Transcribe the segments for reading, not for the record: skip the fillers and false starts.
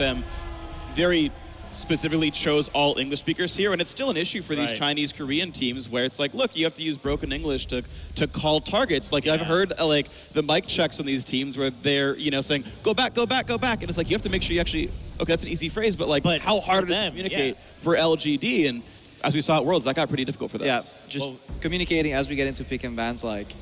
them very specifically chose all English speakers here, and it's still an issue for these Chinese Korean teams where it's like, look, you have to use broken English to call targets. Like I've heard like the mic checks on these teams where they're saying go back, go back, go back, and it's like you have to make sure you actually that's an easy phrase, but like how hard it is to communicate for LGD, and as we saw at Worlds, that got pretty difficult for them. Yeah, just communicating as we get into pick and bans, like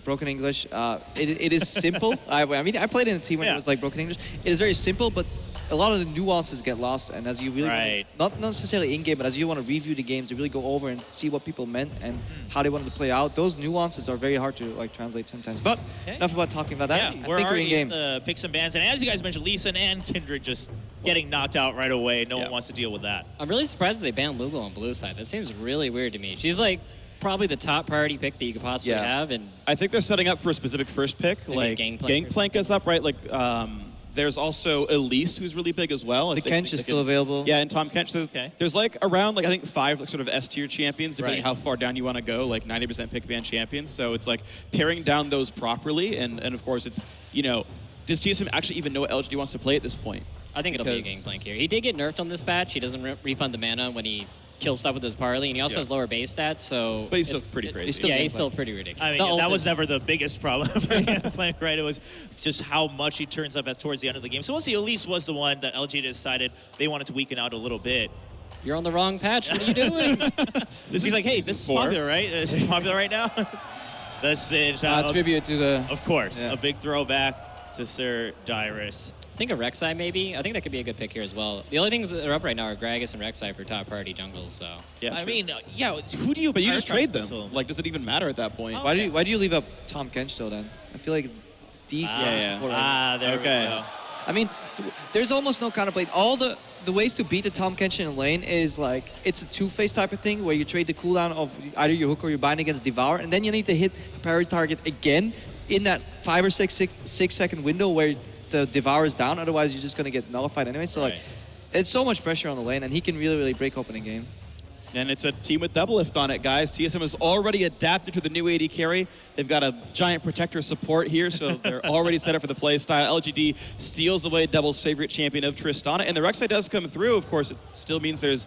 broken English. It is simple. I mean, I played in a team when it was like broken English. It is very simple, but a lot of the nuances get lost, and as you really not necessarily in game, but as you want to review the games, to really go over and see what people meant and how they wanted to play out, those nuances are very hard to like translate sometimes. But enough about talking about that. Yeah, we're already in the picks and bans, and as you guys mentioned, Lee Sin and Kindred just getting knocked out right away. No one wants to deal with that. I'm really surprised that they banned Lugo on blue side. That seems really weird to me. She's like probably the top priority pick that you could possibly have, and I think they're setting up for a specific first pick. Like Gangplank is up, right? Like there's also Elise, who's really big as well. The Kench is still available. Yeah, and Tahm Kench. There's like around like I think 5 like, sort of S tier champions, depending how far down you want to go. Like 90% pick ban champions. So it's like paring down those properly, and of course it's does TSM actually even know what LGD wants to play at this point? I think it'll be a Gangplank here. He did get nerfed on this patch. He doesn't refund the mana when he kills stuff with his parley, and he also has lower base stats, so... But he's still pretty crazy. He's still pretty ridiculous. I mean, that was never the biggest problem for Gangplank, right? It was just how much he turns up towards the end of the game. So we'll see. Elise was the one that LGD decided they wanted to weaken out a little bit. You're on the wrong patch. What are you doing? He's like, hey, this is popular, right? Is it popular right now? The Singe. Tribute to the... Of course. A big throwback to Sir Dyrus. I think a Rek'Sai maybe. I think that could be a good pick here as well. The only things that are up right now are Gragas and Rek'Sai for top priority jungles. So yeah, I mean, who do you? But you just trade them. Like, does it even matter at that point? Why do you leave up Tahm Kench though? Then I feel like it's decent. There we go. I mean, there's almost no counterplay. All the ways to beat the Tahm Kench in a lane is like it's a two-phase type of thing where you trade the cooldown of either your hook or your bind against Devour, and then you need to hit a priority target again in that 5 or 6 second window where the Devour is down, otherwise you're just going to get nullified anyway. So like, it's so much pressure on the lane, and he can really break open a game. And it's a team with DoubleLift on it, guys. TSM has already adapted to the new AD carry. They've got a giant protector support here, so they're already set up for the play style. LGD steals away Double's favorite champion of Tristana, and the Rek'Sai does come through. Of course, it still means there's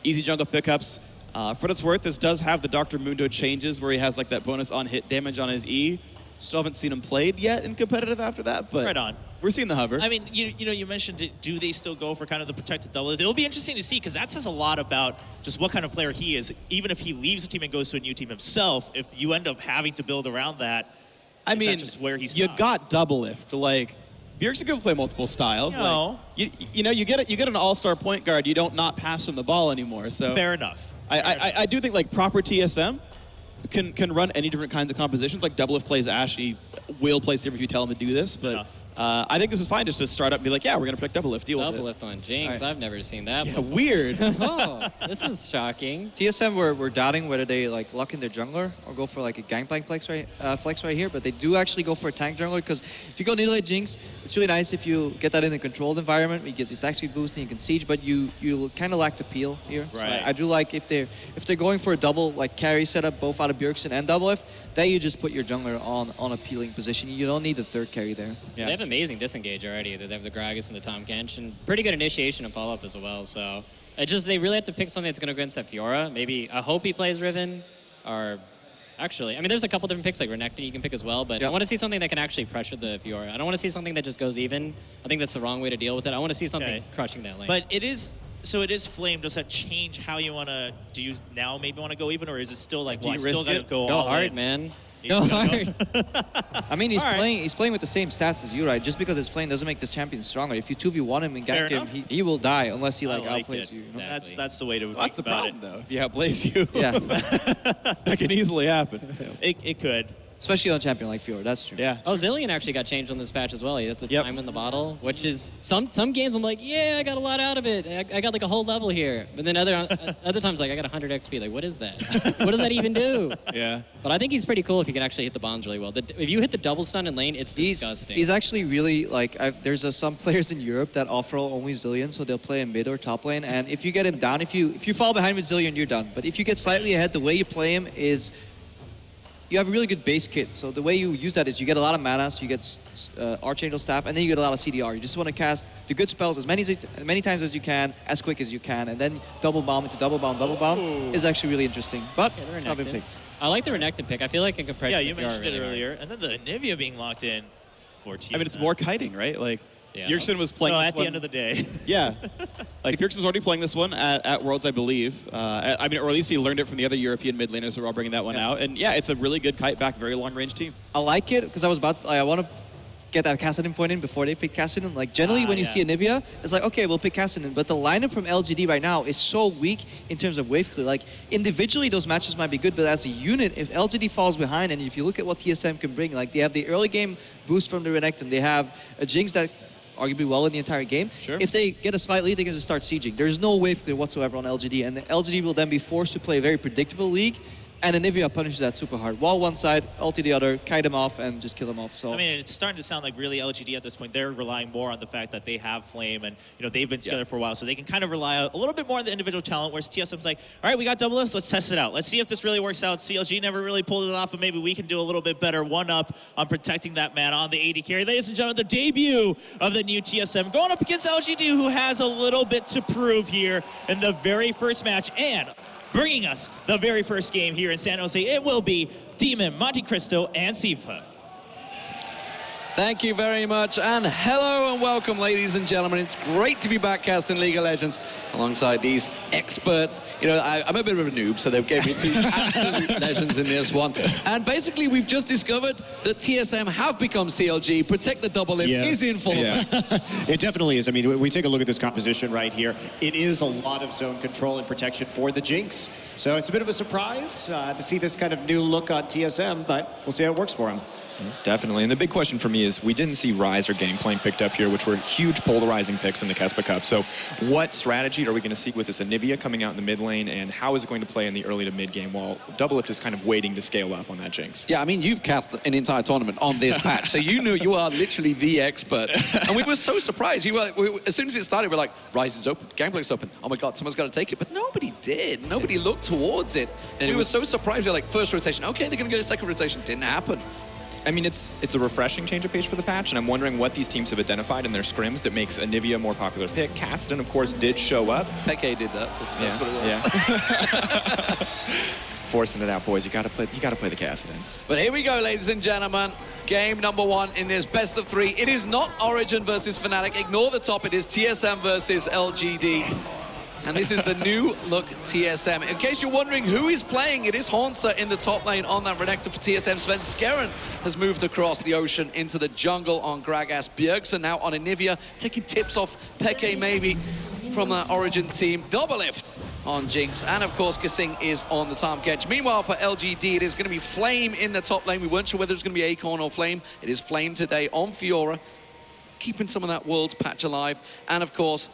easy jungle pickups. For what it's worth, this does have the Dr. Mundo changes where he has like that bonus on hit damage on his E. Still haven't seen him played yet in competitive after that, but we're seeing the hover. I mean, you mentioned do they still go for kind of the protected double? It'll be interesting to see because that says a lot about just what kind of player he is. Even if he leaves the team and goes to a new team himself, if you end up having to build around that, I mean, just where he's you got DoubleLift. Like, Bjergsen can play multiple styles. You get an all-star point guard. You don't not pass him the ball anymore. So fair enough. I do think like proper TSM can run any different kinds of compositions. Like DoubleLift plays Ashe, he will play Sivir if you tell him to do this, but I think this is fine just to start up and be like, yeah, we're going to pick DoubleLift, deal with it. DoubleLift on Jinx, I've never seen that before. Weird. Oh, this is shocking. TSM were doubting whether they like lock in their jungler or go for like a Gangplank flex right here, but they do actually go for a tank jungler because if you go Needle Jinx, it's really nice if you get that in a controlled environment. You get the attack speed boost and you can siege, but you kind of lack the peel here. So I do like if they're going for a double like carry setup both out of Bjergsen and DoubleLift, then you just put your jungler on a peeling position. You don't need a third carry there. Yeah, they have amazing disengage already. They have the Gragas and the Tahm Kench, and pretty good initiation and follow-up as well. So they really have to pick something that's going to go against that Fiora. Maybe I hope he plays Riven, or actually, I mean, there's a couple different picks like Renekton you can pick as well, but I want to see something that can actually pressure the Fiora. I don't want to see something that just goes even. I think that's the wrong way to deal with it. I want to see something crushing that lane. But it is. So it is Flame. Does that change how you want to? Do you now maybe want to go even, or is it still like, well, I still got to go all hard, in? Man. Go hard. I mean, he's playing with the same stats as you, right? Just because it's Flame doesn't make this champion stronger. If you 2v1 him and gank him, he will die unless he like outplays you. Exactly. That's the way to. That's the problem, though. If you outplays you, that can easily happen. It could. Especially on a champion like Fiora, that's true. Yeah. Oh, Zillion actually got changed on this patch as well. He has the time in the bottle, which is some games I'm like, yeah, I got a lot out of it. I got like a whole level here. But then other times like I got 100 XP. Like, what is that? What does that even do? Yeah. But I think he's pretty cool if he can actually hit the bombs really well. If you hit the double stun in lane, it's disgusting. He's actually really like there's some players in Europe that offer only Zillion, so they'll play in mid or top lane. And if you get him down, if you fall behind with Zillion, you're done. But if you get slightly ahead, the way you play him is you have a really good base kit. So the way you use that is you get a lot of mana, so you get Archangel Staff, and then you get a lot of CDR. You just want to cast the good spells as many times as you can, as quick as you can, and then double bomb into double bomb is actually really interesting. But Yeah, it's not been picked. I like the Renekton pick. I feel like in comparison Yeah, you to mentioned Fiora, it really earlier. And then the Anivia being locked in for TSM. I mean, it's more kiting, right? Like, Yeah. Bjergsen was playing So this at the one- end of the day. Yeah. Like, Bjergsen was already playing this one at Worlds, I believe. I mean, or at least he learned it from the other European mid laners who are all bringing that one Yeah. out. And yeah, it's a really good kite back, very long range team. I like it because I want to get that Kassadin point in before they pick Kassadin. Like generally when you see Anivia, it's like, okay, we'll pick Kassadin. But the lineup from LGD right now is so weak in terms of wave clear. Like individually those matches might be good, but as a unit, if LGD falls behind, and if you look at what TSM can bring, like they have the early game boost from the Renekton, they have a Jinx that arguably well in the entire game. Sure. If they get a slight lead, they can just start sieging. There's no wave clear whatsoever on LGD, and the LGD will then be forced to play a very predictable league. And Anivia punishes that super hard. Wall one side, ulti the other, kite him off, and just kill him off. So I mean, it's starting to sound like really LGD at this point. They're relying more on the fact that they have Flame and, you know, they've been together for a while, so they can kind of rely a little bit more on the individual talent, whereas TSM's like, all right, we got DoubleLift, let's test it out. Let's see if this really works out. CLG never really pulled it off, and maybe we can do a little bit better one-up on protecting that man on the AD carry. Ladies and gentlemen, the debut of the new TSM going up against LGD, who has a little bit to prove here in the very first match, and bringing us the very first game here in San Jose, it will be Deman, MonteCristo, and Tsepha. Thank you very much, and hello and welcome, ladies and gentlemen. It's great to be back casting League of Legends alongside these experts. You know, I'm a bit of a noob, so they gave me two absolute legends in this one. And basically, we've just discovered that TSM have become CLG. Protect the DoubleLift is in full effect. It definitely is. I mean, we take a look at this composition right here. It is a lot of zone control and protection for the Jinx. So it's a bit of a surprise to see this kind of new look on TSM, but we'll see how it works for him. Definitely, and the big question for me is we didn't see Rise or Gangplank picked up here, which were huge polarizing picks in the Kespa Cup. So what strategy are we going to see with this Anivia coming out in the mid lane, and how is it going to play in the early to mid game while DoubleLift is kind of waiting to scale up on that Jinx? Yeah, I mean, you've cast an entire tournament on this patch, so you knew you are literally the expert. And we were so surprised. As soon as it started, we're like, Rise is open, Gangplank's open. Oh my God, someone's got to take it. But nobody did. Nobody looked towards it. And we were so surprised. We're like, first rotation, okay, they're going to get a second rotation. Didn't happen. I mean, it's a refreshing change of pace for the patch, and I'm wondering what these teams have identified in their scrims that makes Anivia a more popular pick. Kassadin, of course, did show up. Peke did that. That's what it was. Yeah. Forcing it out, boys. You gotta play the Kassadin. But here we go, ladies and gentlemen. Game number one in this best of three. It is not Origin versus Fnatic. Ignore the top. It is TSM versus LGD. And this is the new look TSM. In case you're wondering who is playing, it is Hauntzer in the top lane on that Renekton for TSM. Svenskeren has moved across the ocean into the jungle on Gragas. Bjergsen now on Anivia, taking tips off Peke maybe from that Origin team. DoubleLift on Jinx. And of course, KaSing is on the Tahm Kench. Meanwhile, for LGD, it is going to be Flame in the top lane. We weren't sure whether it's going to be Acorn or Flame. It is Flame today on Fiora, keeping some of that Worlds patch alive. And of course,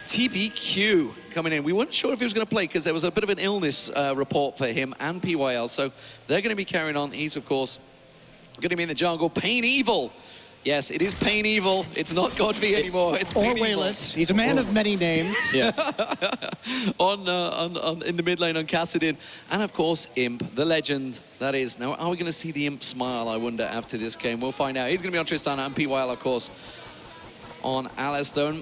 TBQ coming in. We weren't sure if he was going to play because there was a bit of an illness report for him and PYL, so they're going to be carrying on. He's, of course, going to be in the jungle. PAinEvil. Yes, it is PAinEvil. It's not Godby anymore. It's Or PAinEvil. Wayless. He's a man of many names. Yes. in the mid lane on Kassadin. And, of course, Imp, the legend that is. Now, are we going to see the Imp smile, I wonder, after this game? We'll find out. He's going to be on Tristana and PYL, of course, on Alistar.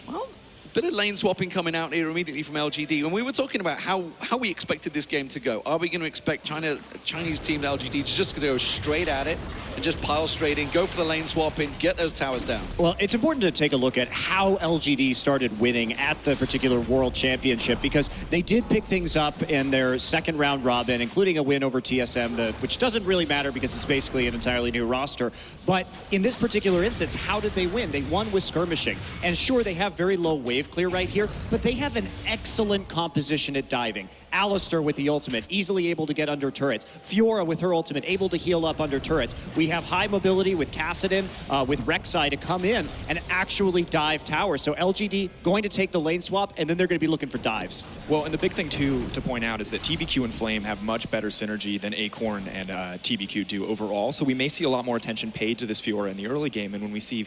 Well, bit of lane swapping coming out here immediately from LGD. And we were talking about how we expected this game to go. Are we going to expect Chinese team LGD to just go straight at it and just pile straight in, go for the lane swapping, get those towers down? Well, it's important to take a look at how LGD started winning at the particular World Championship, because they did pick things up in their second round robin, including a win over TSM, which doesn't really matter because it's basically an entirely new roster. But in this particular instance, how did they win? They won with skirmishing. And sure, they have very low wave clear right here, but they have an excellent composition at diving. Alistar with the ultimate, easily able to get under turrets. Fiora with her ultimate, able to heal up under turrets. We have high mobility with Kassadin, with Rek'Sai to come in and actually dive towers. So LGD going to take the lane swap, and then they're going to be looking for dives. Well, and the big thing, too, to point out is that TBQ and Flame have much better synergy than Acorn and TBQ do overall. So we may see a lot more attention paid to this Fiora in the early game. And when we've seen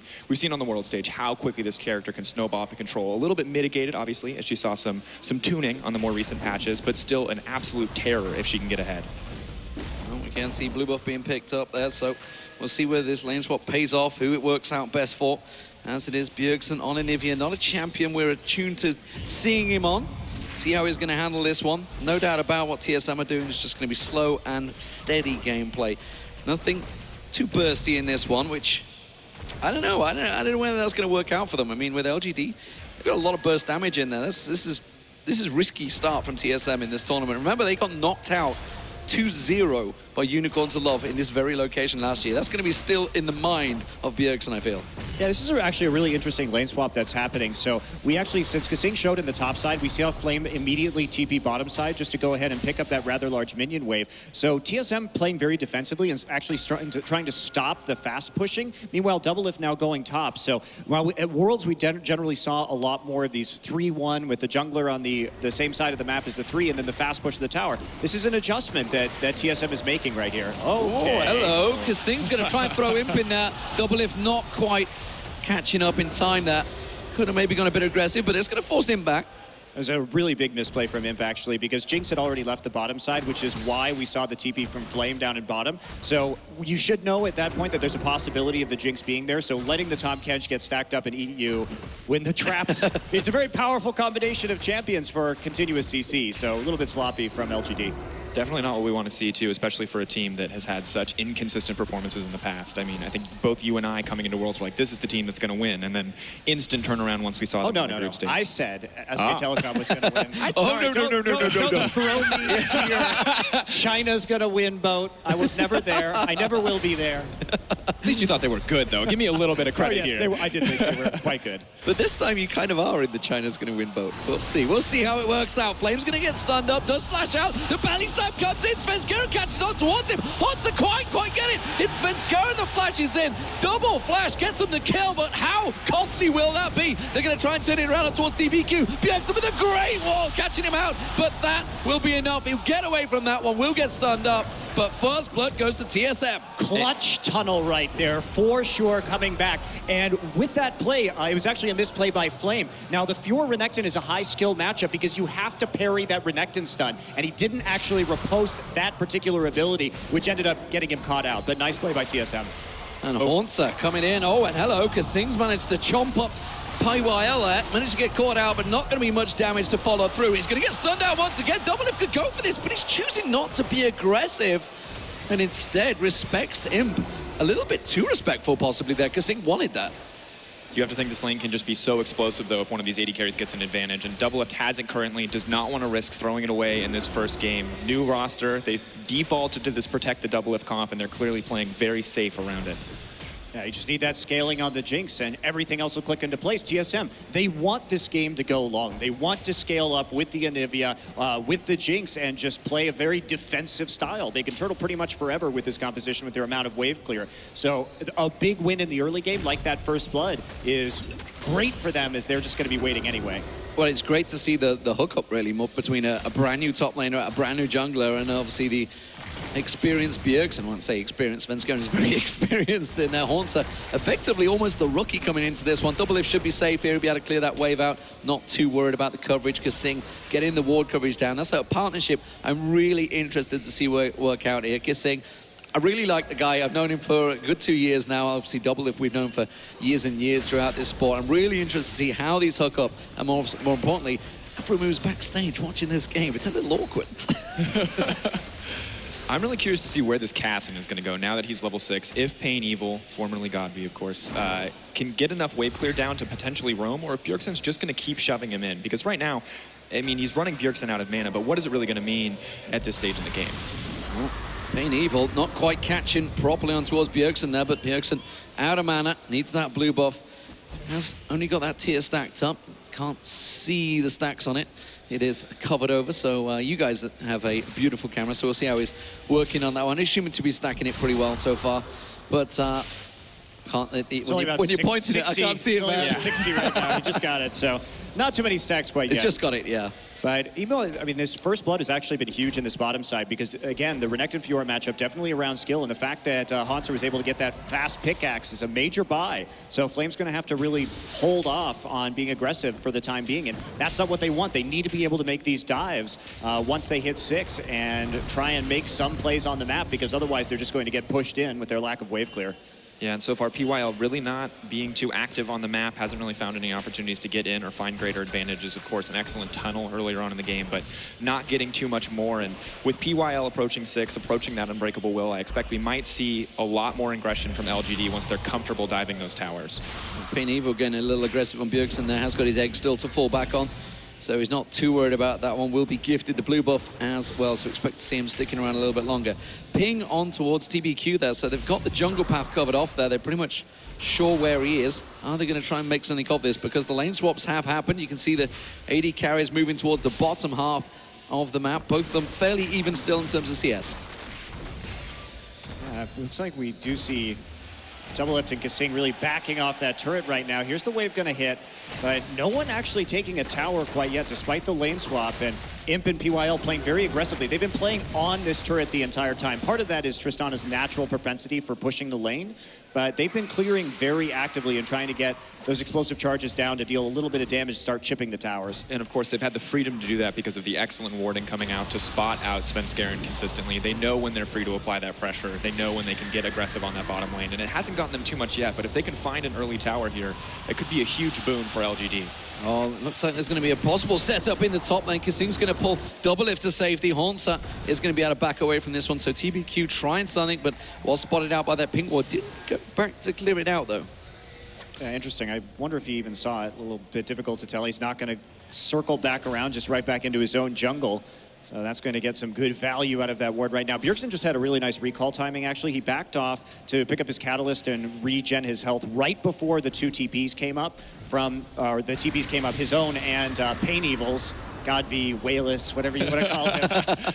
on the world stage how quickly this character can snowball up and control. A little bit mitigated, obviously, as she saw some tuning on the more recent patches, but still an absolute terror if she can get ahead. Well, we Can't see blue buff being picked up there, so we'll see whether this lane swap pays off, who it works out best for. As it is, Bjergsen on Anivia, not a champion we're attuned to seeing him on. See how he's going to handle this one. No doubt about what TSM are doing. It's just going to be slow and steady gameplay. Nothing too bursty in this one, which I don't know. I don't know whether that's going to work out for them. I mean, with LGD, they've got a lot of burst damage in there. This is risky start from TSM in this tournament. Remember, they got knocked out 2-0 by Unicorns of Love in this very location last year. That's going to be still in the mind of Bjergsen, I feel. Yeah, this is actually a really interesting lane swap that's happening. So we actually, since KaSing showed in the top side, we see how Flame immediately TP bottom side just to go ahead and pick up that rather large minion wave. So TSM playing very defensively and actually trying to stop the fast pushing. Meanwhile, DoubleLift now going top. So while at Worlds, we generally saw a lot more of these 3-1 with the jungler on the same side of the map as the 3 and then the fast push of the tower. This is an adjustment that TSM is making right here. Okay. Oh, hello. KaSing's going to try and throw Imp in there. DoubleLift not quite catching up in time there. Could have maybe gone a bit aggressive, but it's going to force him back. It was a really big misplay from Imp, actually, because Jinx had already left the bottom side, which is why we saw the TP from Flame down in bottom. So you should know at that point that there's a possibility of the Jinx being there, so letting the Tahm Kench get stacked up and eat you when the traps... It's a very powerful combination of champions for continuous CC, so a little bit sloppy from LGD. Definitely not what we want to see, too, especially for a team that has had such inconsistent performances in the past. I mean, I think both you and I coming into Worlds were like, this is the team that's going to win, and then instant turnaround once we saw them in the group stage. I said SK Telecom was going to win. No. Throw me into your China's going to win boat. I was never there. I never will be there. At least you thought they were good, though. Give me a little bit of credit here. I did think they were quite good. But this time you kind of are in the China's going to win boat. We'll see. We'll see how it works out. Flame's going to get stunned up, does flash out. The belly slam comes in. Svenskeren catches on towards him. Hauntzer quite get it. It's Svenskeren, the flash is in. Double flash gets him the kill, but how costly will that be? They're going to try and turn it around towards TBQ. Bjergsen with a great wall, catching him out, but that will be enough. He'll get away from that one, will get stunned up, but first blood goes to TSM. Clutch tunnel right there, for sure, coming back. And with that play, it was actually a misplay by Flame. Now, the Fiora Renekton is a high-skill matchup because you have to parry that Renekton stun, and he didn't actually riposte that particular ability, which ended up getting him caught out. But nice play by TSM. And Hauntzer coming in. Oh, and hello, KaSing's managed to chomp up PAinEvil there. Managed to get caught out, but not going to be much damage to follow through. He's going to get stunned out once again. DoubleLift could go for this, but he's choosing not to be aggressive and instead respects Imp. A little bit too respectful, possibly, there. KaSing wanted that. You have to think this lane can just be so explosive, though, if one of these AD carries gets an advantage. And DoubleLift has it currently, does not want to risk throwing it away in this first game. New roster, they've defaulted to this protect the DoubleLift comp, and they're clearly playing very safe around it. Yeah, you just need that scaling on the Jinx, and everything else will click into place. TSM, they want this game to go long. They want to scale up with the Anivia, with the Jinx, and just play a very defensive style. They can turtle pretty much forever with this composition with their amount of wave clear. So a big win in the early game, like that first blood, is great for them as they're just going to be waiting anyway. Well, it's great to see the hookup, really, between a brand new top laner, a brand new jungler, and obviously the experienced Bjergsen. I won't say experienced. Svenskeren is very experienced in Hauntzer. Effectively, almost the rookie coming into this one. DoubleLift should be safe here. He'll be able to clear that wave out. Not too worried about the coverage. KaSing getting the ward coverage down. That's a partnership I'm really interested to see work out here. KaSing, I really like the guy. I've known him for a good 2 years now. Obviously, DoubleLift we've known for years and years throughout this sport. I'm really interested to see how these hook up, and more importantly, Afro moves backstage watching this game. It's a little awkward. I'm really curious to see where this KaSing is going to go now that he's level 6. If PAinEvil, formerly Godby, of course, can get enough wave clear down to potentially roam, or if Bjergsen's just going to keep shoving him in. Because right now, I mean, he's running Bjergsen out of mana, but what is it really going to mean at this stage in the game? Well, PAinEvil not quite catching properly on towards Bjergsen there, but Bjergsen out of mana, needs that blue buff. Has only got that tier stacked up. Can't see the stacks on it. It is covered over, so you guys have a beautiful camera, so we'll see how he's working on that one. He's assuming to be stacking it pretty well so far, but when you're pointing it, I can't see it, man. Yeah, 60 right now. He just got it, so not too many stacks quite yet. It's just got it, yeah. But I mean, this first blood has actually been huge in this bottom side because, again, the Renekton Fiora matchup definitely around skill, and the fact that Hauntzer was able to get that fast pickaxe is a major buy. So Flame's going to have to really hold off on being aggressive for the time being, and that's not what they want. They need to be able to make these dives once they hit 6 and try and make some plays on the map, because otherwise they're just going to get pushed in with their lack of wave clear. Yeah, and so far PYL really not being too active on the map, hasn't really found any opportunities to get in or find greater advantages. Of course, an excellent tunnel earlier on in the game, but not getting too much more. And with PYL approaching 6, approaching that unbreakable will, I expect we might see a lot more aggression from LGD once they're comfortable diving those towers. PAinEvil getting a little aggressive on Bjergsen there, has got his egg still to fall back on. So he's not too worried about that one. Will be gifted the blue buff as well, so expect to see him sticking around a little bit longer. Ping on towards TBQ there, so they've got the jungle path covered off there. They're pretty much sure where he is. Are they going to try and make something of this? Because the lane swaps have happened. You can see the AD carries moving towards the bottom half of the map. Both of them fairly even still in terms of CS. Looks like we do see DoubleLift and KaSing really backing off that turret right now. Here's the wave going to hit, but no one actually taking a tower quite yet, despite the lane swap. And Imp and PYL playing very aggressively. They've been playing on this turret the entire time. Part of that is Tristana's natural propensity for pushing the lane, but they've been clearing very actively and trying to get those explosive charges down to deal a little bit of damage, start chipping the towers. And of course, they've had the freedom to do that because of the excellent warding coming out to spot out Svenskeren consistently. They know when they're free to apply that pressure. They know when they can get aggressive on that bottom lane. And it hasn't gotten them too much yet, but if they can find an early tower here, it could be a huge boon for LGD. Oh, it looks like there's going to be a possible setup in the top lane. KaSing's going to pull DoubleLift to safety. Hauntzer is going to be able to back away from this one. So TBQ trying something, but was spotted out by that pink ward. Didn't go back to clear it out, though. Yeah, interesting. I wonder if he even saw it. A little bit difficult to tell. He's not going to circle back around, just right back into his own jungle. So that's going to get some good value out of that ward right now. Bjergsen just had a really nice recall timing, actually. He backed off to pick up his catalyst and regen his health right before the 2 TPs came up from, or the TPs came up, his own and PAinEvil's, God v. Whalus, whatever you want to call him.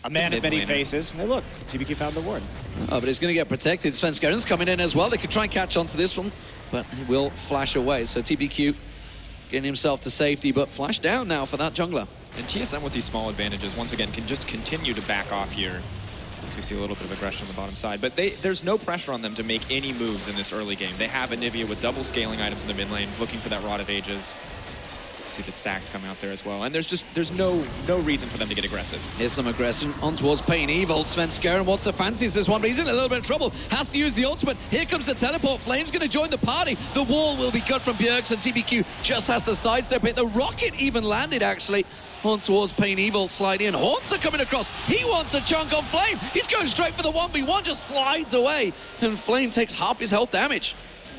A man of many faces. Hey, look, TBQ found the ward. Oh, but he's going to get protected. Svenskeren's coming in as well. They could try and catch on to this one, but he will flash away. So TBQ getting himself to safety, but flash down now for that jungler. And TSM with these small advantages, once again, can just continue to back off here. As we see a little bit of aggression on the bottom side. But there's no pressure on them to make any moves in this early game. They have Anivia with double scaling items in the mid lane, looking for that Rod of Ages. See the stacks coming out there as well. And there's no reason for them to get aggressive. Here's some aggression on towards PAinEvil. Svenskeren wants to fancy this one, but he's in a little bit of trouble. Has to use the ultimate. Here comes the teleport. Flame's going to join the party. The wall will be cut from Bjergsen. TBQ just has to sidestep it. The rocket even landed, actually, on towards PAinEvil, sliding in. Hauntzer coming across. He wants a chunk on Flame. He's going straight for the 1v1, just slides away. And Flame takes half his health damage.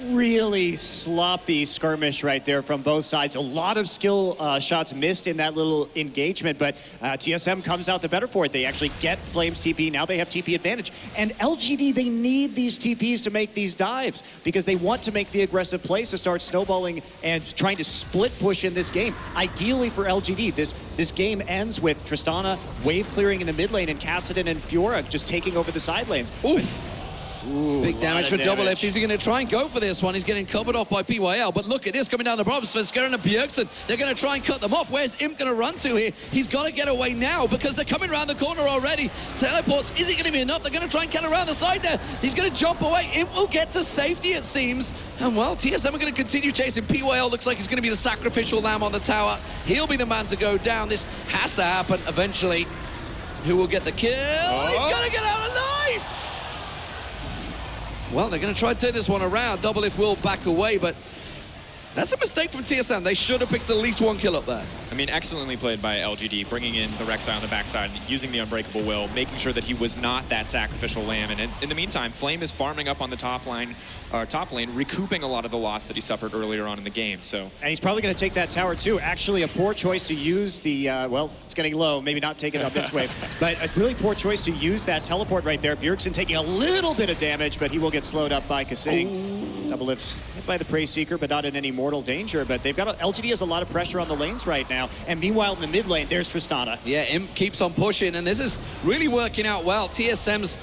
Really sloppy skirmish right there from both sides. A lot of skill shots missed in that little engagement, but TSM comes out the better for it. They actually get Flame's TP. Now they have TP advantage. And LGD, they need these TPs to make these dives because they want to make the aggressive plays to start snowballing and trying to split push in this game. Ideally for LGD, this game ends with Tristana wave clearing in the mid lane and Kassadin and Fiora just taking over the side lanes. Oof. Ooh, big damage for DoubleLift. Is he going to try and go for this one? He's getting covered off by PYL. But look at this coming down the bottom. Svenskeren and Bjergsen, they're going to try and cut them off. Where's Imp going to run to here? He's got to get away now because they're coming around the corner already. Teleports, is he going to be enough? They're going to try and cut around the side there. He's going to jump away. Imp will get to safety, it seems. And well, TSM are going to continue chasing. PYL looks like he's going to be the sacrificial lamb on the tower. He'll be the man to go down. This has to happen eventually. Who will get the kill? Oh. He's going to get out alive! Well, they're going to try and turn this one around. DoubleLift will back away, but that's a mistake from TSM. They should have picked at least one kill up there. I mean, excellently played by LGD, bringing in the Rek'Sai on the backside, using the Unbreakable Will, making sure that he was not that sacrificial lamb. And in the meantime, Flame is farming up on the top lane, recouping a lot of the loss that he suffered earlier on in the game. So, and he's probably going to take that tower too. Actually, a poor choice to use the, well, it's getting low, maybe not take it up this way, but a really poor choice to use that teleport right there. Bjergsen taking a little bit of damage, but he will get slowed up by KaSing. DoubleLift hit by the Prey Seeker, but not in any mortal danger. But they've got, LGD has a lot of pressure on the lanes right now. And meanwhile, in the mid lane, there's Tristana. Yeah, Imp keeps on pushing, and this is really working out well. TSM's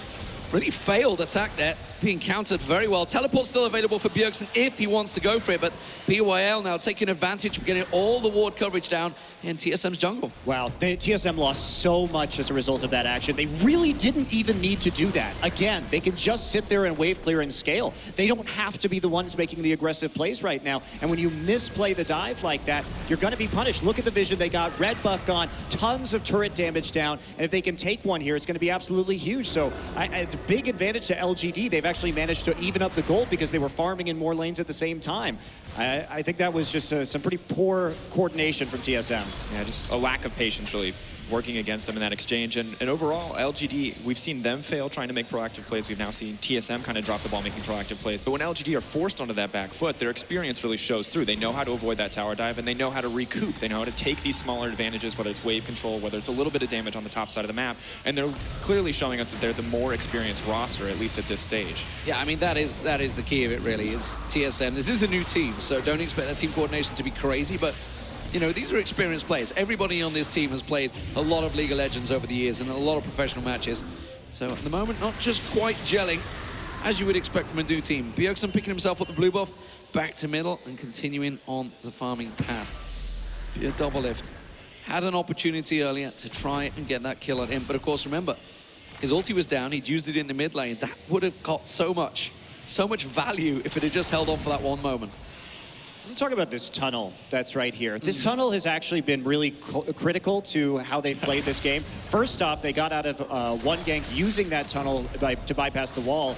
really failed attack there. being countered very well. Teleport still available for Bjergsen if he wants to go for it, but PYL now taking advantage of getting all the ward coverage down in TSM's jungle. Wow, TSM lost so much as a result of that action. They really didn't even need to do that. Again, they can just sit there and wave clear and scale. They don't have to be the ones making the aggressive plays right now. And when you misplay the dive like that, you're going to be punished. Look at the vision they got. Red buff gone, tons of turret damage down. And if they can take one here, it's going to be absolutely huge. So it's a big advantage to LGD. They've actually managed to even up the gold because they were farming in more lanes at the same time. I think that was just some pretty poor coordination from TSM. Yeah, just a lack of patience really working against them in that exchange. And overall, LGD, we've seen them fail trying to make proactive plays. We've now seen TSM kind of drop the ball making proactive plays. But when LGD are forced onto that back foot, their experience really shows through. They know how to avoid that tower dive, and they know how to recoup. They know how to take these smaller advantages, whether it's wave control, whether it's a little bit of damage on the top side of the map. And they're clearly showing us that they're the more experienced roster, at least at this stage. Yeah, I mean, that is the key of it, really, is TSM. This is a new team, so don't expect that team coordination to be crazy, but you know, these are experienced players. Everybody on this team has played a lot of League of Legends over the years and a lot of professional matches. So at the moment, not just quite gelling, as you would expect from a new team. Bjergsen picking himself up the blue buff, back to middle, and continuing on the farming path. DoubleLift had an opportunity earlier to try and get that kill on him, but of course, remember, his ulti was down, he'd used it in the mid lane. That would have got so much value if it had just held on for that one moment. I'm talking about this tunnel that's right here. This tunnel has actually been really critical to how they played this game. First off, they got out of one gank using that tunnel to bypass the wall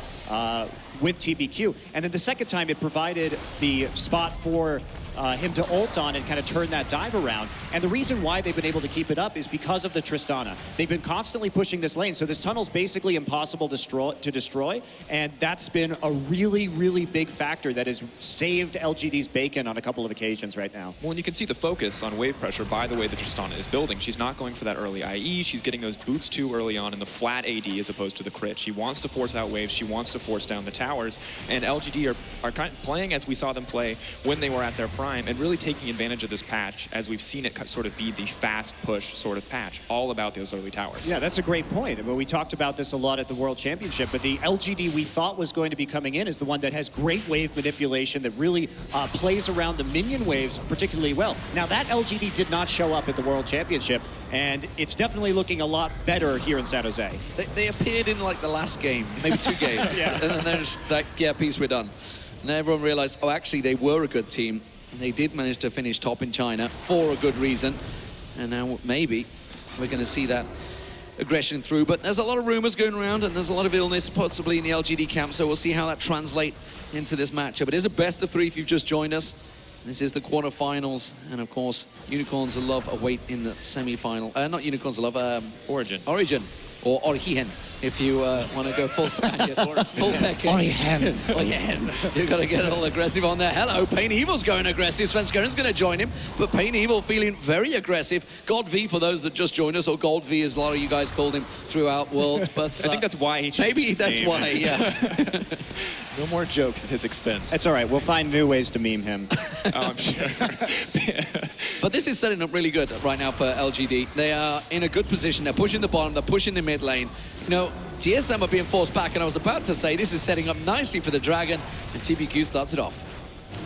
with TBQ. And then the second time, it provided the spot for him to ult on and kind of turn that dive around. And the reason why they've been able to keep it up is because of the Tristana. They've been constantly pushing this lane, so this tunnel's basically impossible to destroy, and that's been a really, really big factor that has saved LGD's bacon on a couple of occasions right now. Well, and you can see the focus on wave pressure by the way that Tristana is building. She's not going for that early IE. She's getting those boots too early on in the flat AD as opposed to the crit. She wants to force out waves. She wants to force down the towers. And LGD are kind of playing as we saw them play when they were at their prime and really taking advantage of this patch as we've seen it sort of be the fast push sort of patch, all about those early towers. Yeah, that's a great point. I mean, we talked about this a lot at the World Championship, but the LGD we thought was going to be coming in is the one that has great wave manipulation that really plays around the minion waves particularly well. Now, that LGD did not show up at the World Championship, and it's definitely looking a lot better here in San Jose. They appeared in like the last game, maybe 2 games, Yeah. and then they're just like, yeah, peace, we're done. And then everyone realized, oh, actually, they were a good team. And they did manage to finish top in China for a good reason. And now maybe we're going to see that aggression through. But there's a lot of rumors going around, and there's a lot of illness possibly in the LGD camp. So we'll see how that translates into this matchup. It is a best of 3 if you've just joined us. This is the quarterfinals, and of course, Unicorns of Love await in the semi-final. Not Unicorns of Love, Origin. Or Origen, if you want to go full Spaniard. Full Peking. Origen. You've got to get all aggressive on there. Hello, PAinEvil's going aggressive. Svenskeren's going to join him, but PAinEvil feeling very aggressive. God V for those that just joined us, or Gold V as a lot of you guys called him throughout Worlds. But I think that's why he changed maybe his that's name. why, yeah. No more jokes at his expense. That's all right. We'll find new ways to meme him. Oh, I'm sure. But this is setting up really good right now for LGD. They are in a good position. They're pushing the bottom. They're pushing the mid lane. You know, TSM are being forced back, and I was about to say this is setting up nicely for the Dragon, and TBQ starts it off.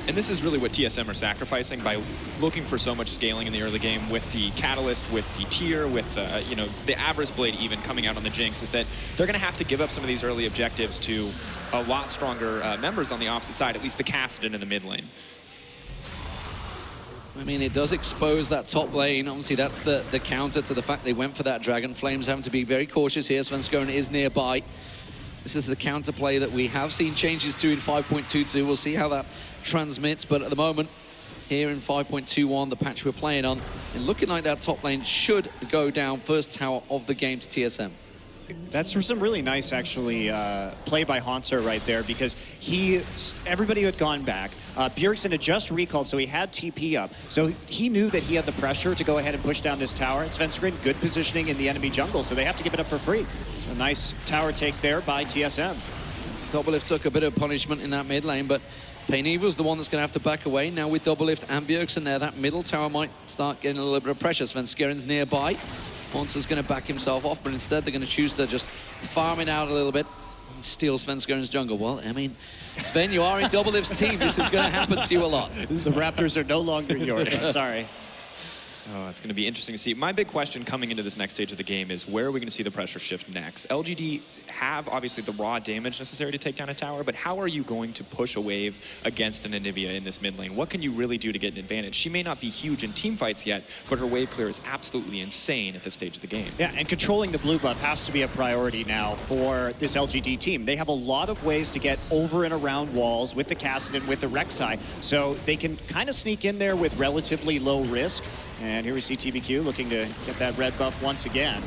And this is really what TSM are sacrificing by looking for so much scaling in the early game with the Catalyst, with the Tier, with you know, the Avarice Blade even coming out on the Jinx, is that they're going to have to give up some of these early objectives to a lot stronger members on the opposite side, at least the Kassadin in the mid lane. I mean, it does expose that top lane. Obviously, that's the counter to the fact they went for that Dragon. Flames having to be very cautious here. Svenskeren is nearby. This is the counterplay that we have seen changes to in 5.22. We'll see how that transmits, but at the moment, here in 5.21, the patch we're playing on, and looking like that top lane should go down first tower of the game to TSM. That's some really nice, actually, play by Hauntzer right there, because everybody had gone back. Bjergsen had just recalled, so he had TP up. So he knew that he had the pressure to go ahead and push down this tower. And Svenskeren, good positioning in the enemy jungle, so they have to give it up for free. So a nice tower take there by TSM. DoubleLift took a bit of punishment in that mid lane, but PAinEvil's the one that's going to have to back away. Now with DoubleLift and Bjergsen there, that middle tower might start getting a little bit of pressure. Svenskeren's nearby. Hauntzer's going to back himself off, but instead they're going to choose to just farm it out a little bit. steal Svenskeren's jungle. Well, I mean, Sven, you are in DoubleLift's team. This is going to happen to you a lot. The Raptors are no longer yours. I'm sorry. Oh, it's going to be interesting to see. My big question coming into this next stage of the game is where are we going to see the pressure shift next? LGD have obviously the raw damage necessary to take down a tower, but how are you going to push a wave against an Anivia in this mid lane? What can you really do to get an advantage? She may not be huge in team fights yet, but her wave clear is absolutely insane at this stage of the game. Yeah, and controlling the blue buff has to be a priority now for this LGD team. They have a lot of ways to get over and around walls with the Kassadin, with the Rek'Sai, so they can kind of sneak in there with relatively low risk. And here we see TBQ looking to get that red buff once again.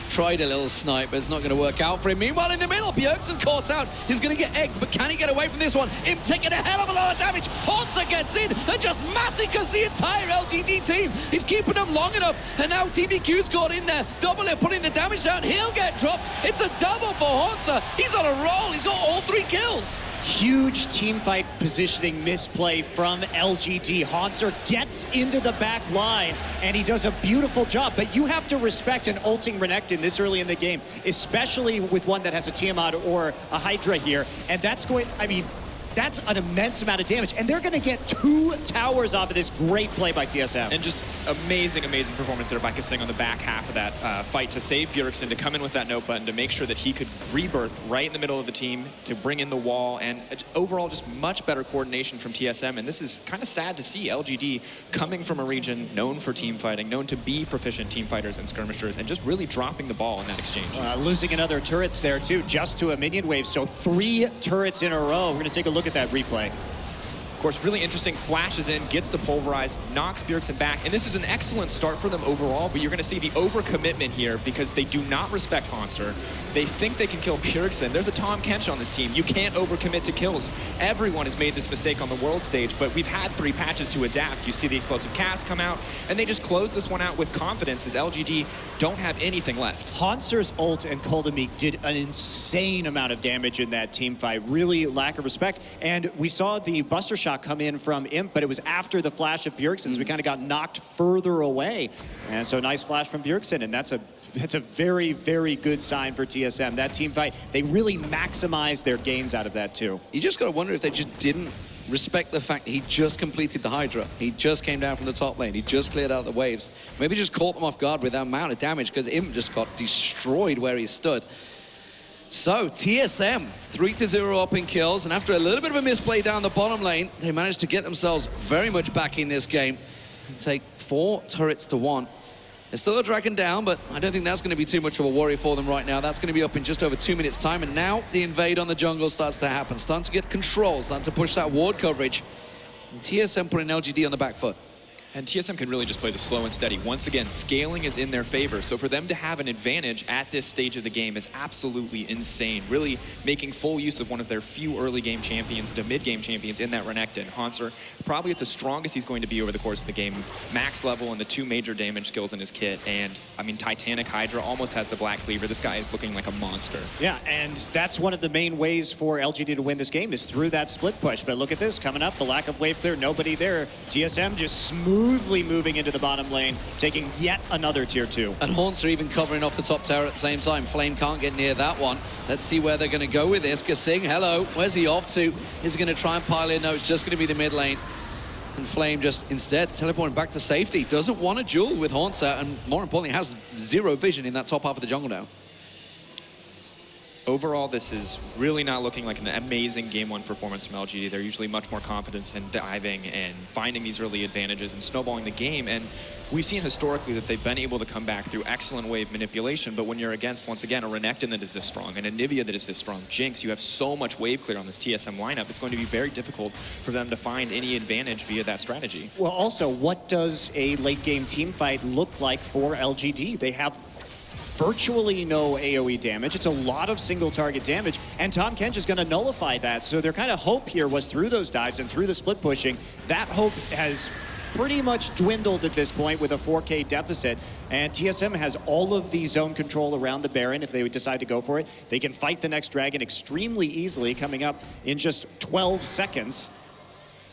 Tried a little snipe, but it's not going to work out for him. Meanwhile, in the middle, Bjergsen caught out. He's going to get egged, but can he get away from this one? Him taking a hell of a lot of damage. Hauntzer gets in and just massacres the entire LGD team. He's keeping them long enough, and now TBQ's got in there. DoubleLift putting the damage down. He'll get dropped. It's a double for Hauntzer. He's on a roll. He's got all 3 kills. Huge teamfight positioning misplay from LGD. Hauntzer gets into the back line, and he does a beautiful job. But you have to respect an ulting Renekton this early in the game, especially with one that has a Tiamat or a Hydra here. And that's going, I mean, that's an immense amount of damage. And they're going to get 2 towers off of this great play by TSM. And just amazing performance there by KaSing on the back half of that fight to save Bjergsen, to come in with that note button, to make sure that he could rebirth right in the middle of the team, to bring in the wall, and overall just much better coordination from TSM. And this is kind of sad to see LGD coming from a region known for team fighting, known to be proficient team fighters and skirmishers, and just really dropping the ball in that exchange. Losing another turrets there too, just to a minion wave. So 3 turrets in a row. We're going to take a look at that replay. Of course, really interesting, flashes in, gets the pulverize, knocks Bjergsen back, and this is an excellent start for them overall, but you're going to see the overcommitment here because they do not respect Hauntzer. They think they can kill Bjergsen. There's a Tahm Kench on this team. You can't overcommit to kills. Everyone has made this mistake on the world stage, but we've had 3 patches to adapt. You see the explosive cast come out, and they just close this one out with confidence as LGD don't have anything left. Hauntzer's ult and Koldamik did an insane amount of damage in that team fight. Really lack of respect. And we saw the Buster Shot come in from Imp, but it was after the flash of Bjergsen, so we kind of got knocked further away. And so nice flash from Bjergsen, and that's a very, very good sign for TSM. That team fight, they really maximized their gains out of that too. You just got to wonder if they just didn't respect the fact that he just completed the Hydra. He just came down from the top lane. He just cleared out the waves. Maybe just caught them off guard with that amount of damage because Imp just got destroyed where he stood. So TSM 3-0 up in kills, and after a little bit of a misplay down the bottom lane, they managed to get themselves very much back in this game and take 4 turrets to 1. They're still a dragon down, but I don't think that's going to be too much of a worry for them right now. That's going to be up in just over 2 minutes time, and now the invade on the jungle starts to happen, starting to get control, starting to push that ward coverage, and TSM putting LGD on the back foot. And TSM can really just play the slow and steady. Once again, scaling is in their favor. So for them to have an advantage at this stage of the game is absolutely insane. Really making full use of one of their few early game champions to mid game champions in that Renekton. Hauntzer, probably at the strongest he's going to be over the course of the game. Max level and the 2 major damage skills in his kit. And I mean, Titanic Hydra almost has the Black Cleaver. This guy is looking like a monster. Yeah, and that's one of the main ways for LGD to win this game is through that split push. But look at this, coming up, the lack of wave clear, nobody there. TSM just smoothly moving into the bottom lane, taking yet another tier 2. And Hauntzer even covering off the top tower at the same time. Flame can't get near that one. Let's see where they're going to go with this. KaSing, hello. Where's he off to? Is he going to try and pile in? No, it's just going to be the mid lane. And Flame just instead teleporting back to safety. Doesn't want a duel with Hauntzer, and more importantly, has 0 vision in that top half of the jungle now. Overall, this is really not looking like an amazing Game 1 performance from LGD. They're usually much more confident in diving and finding these early advantages and snowballing the game. And we've seen historically that they've been able to come back through excellent wave manipulation. But when you're against, once again, a Renekton that is this strong, an Anivia that is this strong, Jinx, you have so much wave clear on this TSM lineup, it's going to be very difficult for them to find any advantage via that strategy. Well, also, what does a late game team fight look like for LGD? They have virtually no AoE damage. It's a lot of single target damage, and Tahm Kench is going to nullify that. So their kind of hope here was through those dives and through the split pushing. That hope has pretty much dwindled at this point with a 4K deficit, and TSM has all of the zone control around the Baron if they would decide to go for it. They can fight the next dragon extremely easily, coming up in just 12 seconds.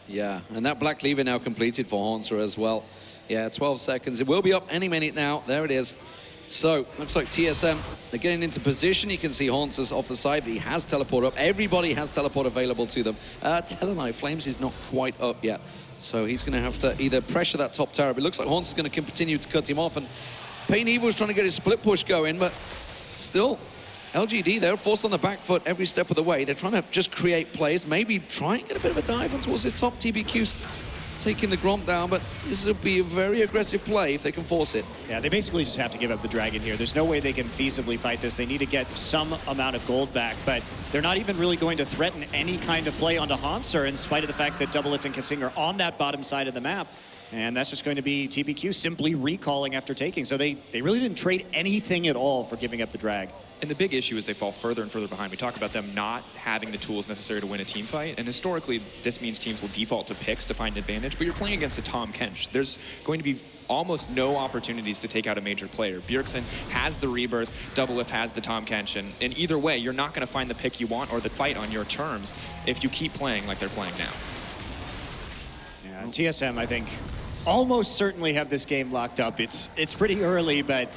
Yeah, and that Black Cleaver now completed for Hauntzer as well. Yeah, 12 seconds. It will be up any minute now. There it is. So, looks like TSM, they're getting into position. You can see Hauntzer's off the side. He has teleport up. Everybody has teleport available to them. Telenai Flames is not quite up yet. So he's going to have to either pressure that top tower. But it looks like Hauntzer is going to continue to cut him off. And PAinEvil is trying to get his split push going, but still, LGD, they're forced on the back foot every step of the way. They're trying to just create plays, maybe try and get a bit of a dive on towards this top. TBQ's taking the Gromp down, but this will be a very aggressive play if they can force it. Yeah, they basically just have to give up the dragon here. There's no way they can feasibly fight this. They need to get some amount of gold back, but they're not even really going to threaten any kind of play onto Hauntzer in spite of the fact that DoubleLift and KaSing are on that bottom side of the map. And that's just going to be TBQ simply recalling after taking. So they really didn't trade anything at all for giving up the drag. And the big issue is they fall further and further behind. We talk about them not having the tools necessary to win a team fight, and historically, this means teams will default to picks to find an advantage, but you're playing against a Tahm Kench. There's going to be almost no opportunities to take out a major player. Bjergsen has the Rebirth, DoubleLift has the Tahm Kench, and either way, you're not going to find the pick you want or the fight on your terms if you keep playing like they're playing now. Yeah, and TSM, I think, almost certainly have this game locked up. It's pretty early, but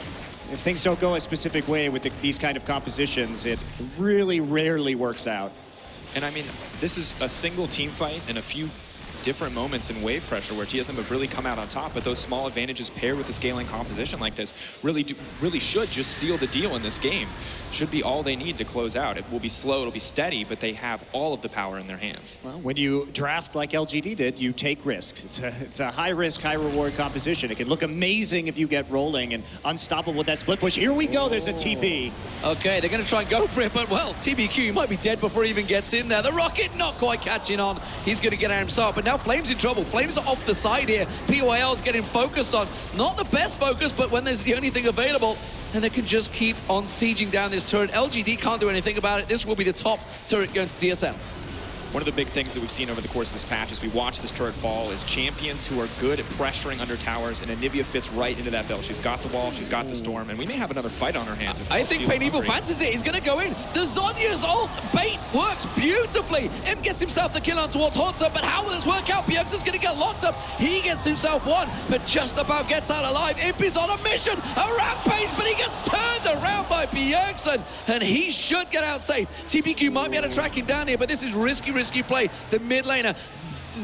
if things don't go a specific way with these kind of compositions, it really rarely works out. And I mean, this is a single team fight and a few different moments in wave pressure where TSM have really come out on top, but those small advantages paired with a scaling composition like this really should just seal the deal in this game. Should be all they need to close out. It will be slow, it'll be steady, but they have all of the power in their hands. Well, when you draft like LGD did, you take risks. It's a high-risk, high-reward composition. It can look amazing if you get rolling and unstoppable with that split push. Here we go, there's a TP. Okay, they're going to try and go for it, but well, TBQ might be dead before he even gets in there. The rocket not quite catching on. He's going to get out himself, but now Flames in trouble. Flames are off the side here. PYL's getting focused on. Not the best focus, but when there's the only thing available, and they can just keep on sieging down this turret. LGD can't do anything about it. This will be the top turret going to TSM. One of the big things that we've seen over the course of this patch as we watch this turret fall is champions who are good at pressuring under towers, and Anivia fits right into that bill. She's got the wall, she's got the storm, and we may have another fight on our hands. I think PAinEvil fancies it. He's going to go in. The Zhonya's ult bait works beautifully. Imp gets himself the kill on towards Hauntzer, but how will this work out? Bjergsen's going to get locked up. He gets himself one, but just about gets out alive. Imp is on a mission, a rampage, but he gets turned around by Bjergsen, and he should get out safe. TBQ might be able to track him down here, but this is risky play. The mid laner,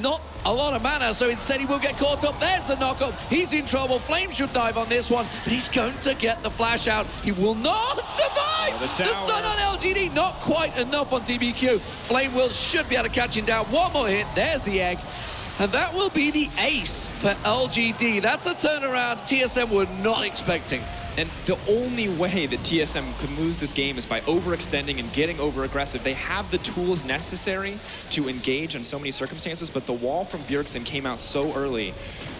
not a lot of mana, so instead he will get caught up. There's the knockup. He's in trouble. Flame should dive on this one, but he's going to get the flash out. He will not survive. The stun on LGD, not quite enough on TBQ. Flame should be able to catch him down. One more hit. There's the egg. And that will be the ace for LGD. That's a turnaround TSM were not expecting. And the only way that TSM could lose this game is by overextending and getting over-aggressive. They have the tools necessary to engage in so many circumstances, but the wall from Bjergsen came out so early.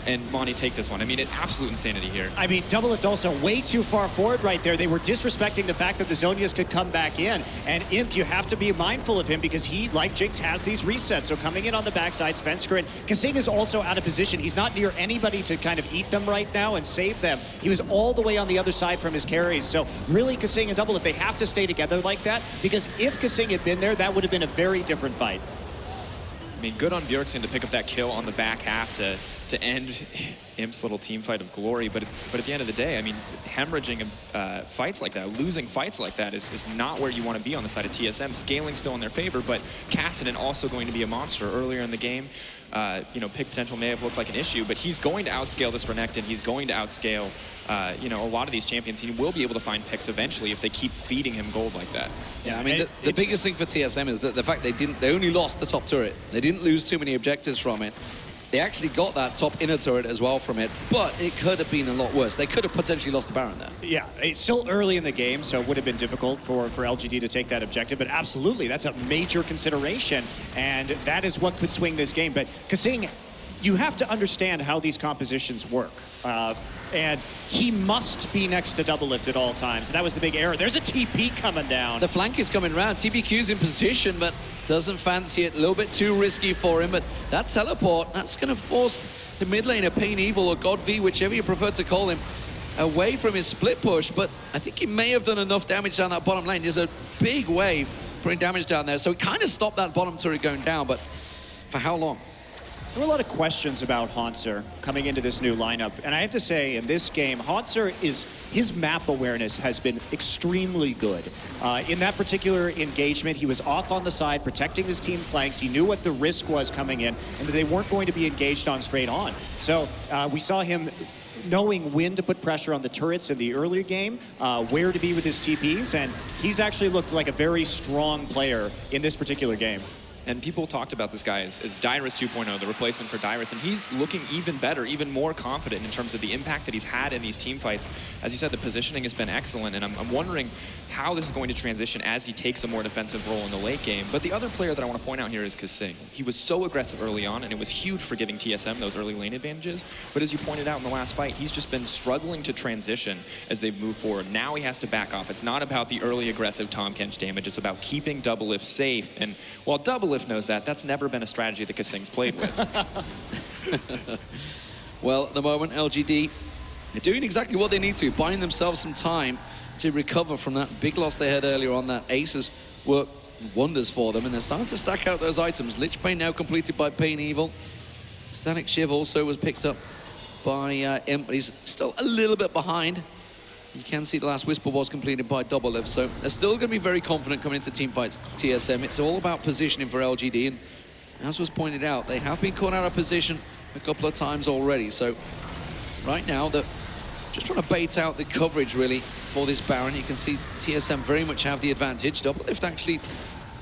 And Monty, take this one. I mean, it's absolute insanity here. I mean, DoubleLift also way too far forward right there. They were disrespecting the fact that the Zhonyas could come back in. And Imp, you have to be mindful of him because he, like Jinx, has these resets. So coming in on the backside, Svenskeren. KaSing is also out of position. He's not near anybody to kind of eat them right now and save them. He was all the way on the other side from his carries. So really, KaSing and DoubleLift, they have to stay together like that because if KaSing had been there, that would have been a very different fight. I mean, good on Bjergsen to pick up that kill on the back half to end Imp's little team fight of glory, but at the end of the day, I mean, hemorrhaging fights like that, losing fights like that is not where you want to be on the side of TSM. Scaling still in their favor, but Kassadin also going to be a monster earlier in the game. You know, pick potential may have looked like an issue, but he's going to outscale this Renekton. He's going to outscale, you know, a lot of these champions. He will be able to find picks eventually if they keep feeding him gold like that. Yeah, I mean, the biggest thing for TSM is that the fact they only lost the top turret. They didn't lose too many objectives from it. They actually got that top inner turret as well from it, but it could have been a lot worse. They could have potentially lost the Baron there. Yeah, it's still early in the game, so it would have been difficult for LGD to take that objective, but absolutely, that's a major consideration, and that is what could swing this game. But KaSing, you have to understand how these compositions work. And he must be next to DoubleLift at all times. That was the big error. There's a TP coming down. The flank is coming around. TBQ's in position, but doesn't fancy it. A little bit too risky for him, but that teleport, that's going to force the mid laner, PAinEvil or GodV, whichever you prefer to call him, away from his split push. But I think he may have done enough damage down that bottom lane. There's a big wave putting damage down there, so he kind of stopped that bottom turret going down, but for how long? There were a lot of questions about Hauntzer coming into this new lineup. And I have to say, in this game, Hauntzer his map awareness has been extremely good. In that particular engagement, he was off on the side, protecting his team flanks. He knew what the risk was coming in, and that they weren't going to be engaged on straight on. So we saw him knowing when to put pressure on the turrets in the earlier game, where to be with his TPs, and he's actually looked like a very strong player in this particular game. And people talked about this guy as Dyrus 2.0, the replacement for Dyrus, and he's looking even better, even more confident in terms of the impact that he's had in these team fights. As you said, the positioning has been excellent, and I'm wondering how this is going to transition as he takes a more defensive role in the late game. But the other player that I want to point out here is KaSing. He was so aggressive early on, and it was huge for giving TSM those early lane advantages. But as you pointed out in the last fight, he's just been struggling to transition as they've moved forward. Now he has to back off. It's not about the early aggressive Tahm Kench damage. It's about keeping DoubleLift safe. And while DoubleLift knows that, that's never been a strategy that KaSing's played with. Well, at the moment, LGD are doing exactly what they need to, buying themselves some time to recover from that big loss they had earlier on. That aces worked wonders for them, and they're starting to stack out those items. Lich Bane now completed by PAinEvil. Static Shiv also was picked up by Imp, but he's still a little bit behind. You can see the last Whisper was completed by DoubleLift, so they're still going to be very confident coming into teamfights TSM. It's all about positioning for LGD, and as was pointed out, they have been caught out of position a couple of times already. So right now, they're just trying to bait out the coverage, really, for this Baron. You can see TSM very much have the advantage. DoubleLift actually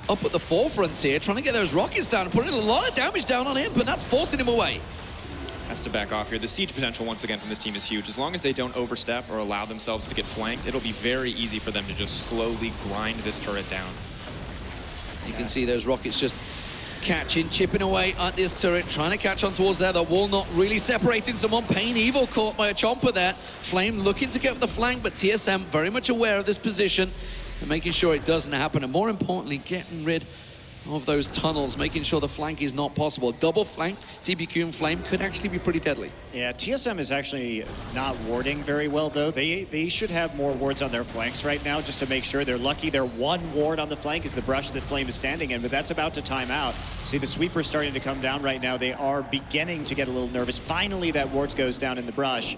up at the forefront here, trying to get those rockets down and putting a lot of damage down on him, but that's forcing him away. Has to back off here. The siege potential, once again, from this team is huge. As long as they don't overstep or allow themselves to get flanked, it'll be very easy for them to just slowly grind this turret down. You can see those rockets just catching, chipping away at this turret, trying to catch on towards there. The wall not really separating someone. PAinEvil caught by a chomper there. Flame looking to get the flank, but TSM very much aware of this position and making sure it doesn't happen. And more importantly, getting rid of those tunnels, making sure the flank is not possible. Double flank, TBQ and Flame could actually be pretty deadly. Yeah, TSM is actually not warding very well, though. They should have more wards on their flanks right now just to make sure. They're lucky their one ward on the flank is the brush that Flame is standing in, but that's about to time out. See, the sweeper starting to come down right now. They are beginning to get a little nervous. Finally, that ward goes down in the brush.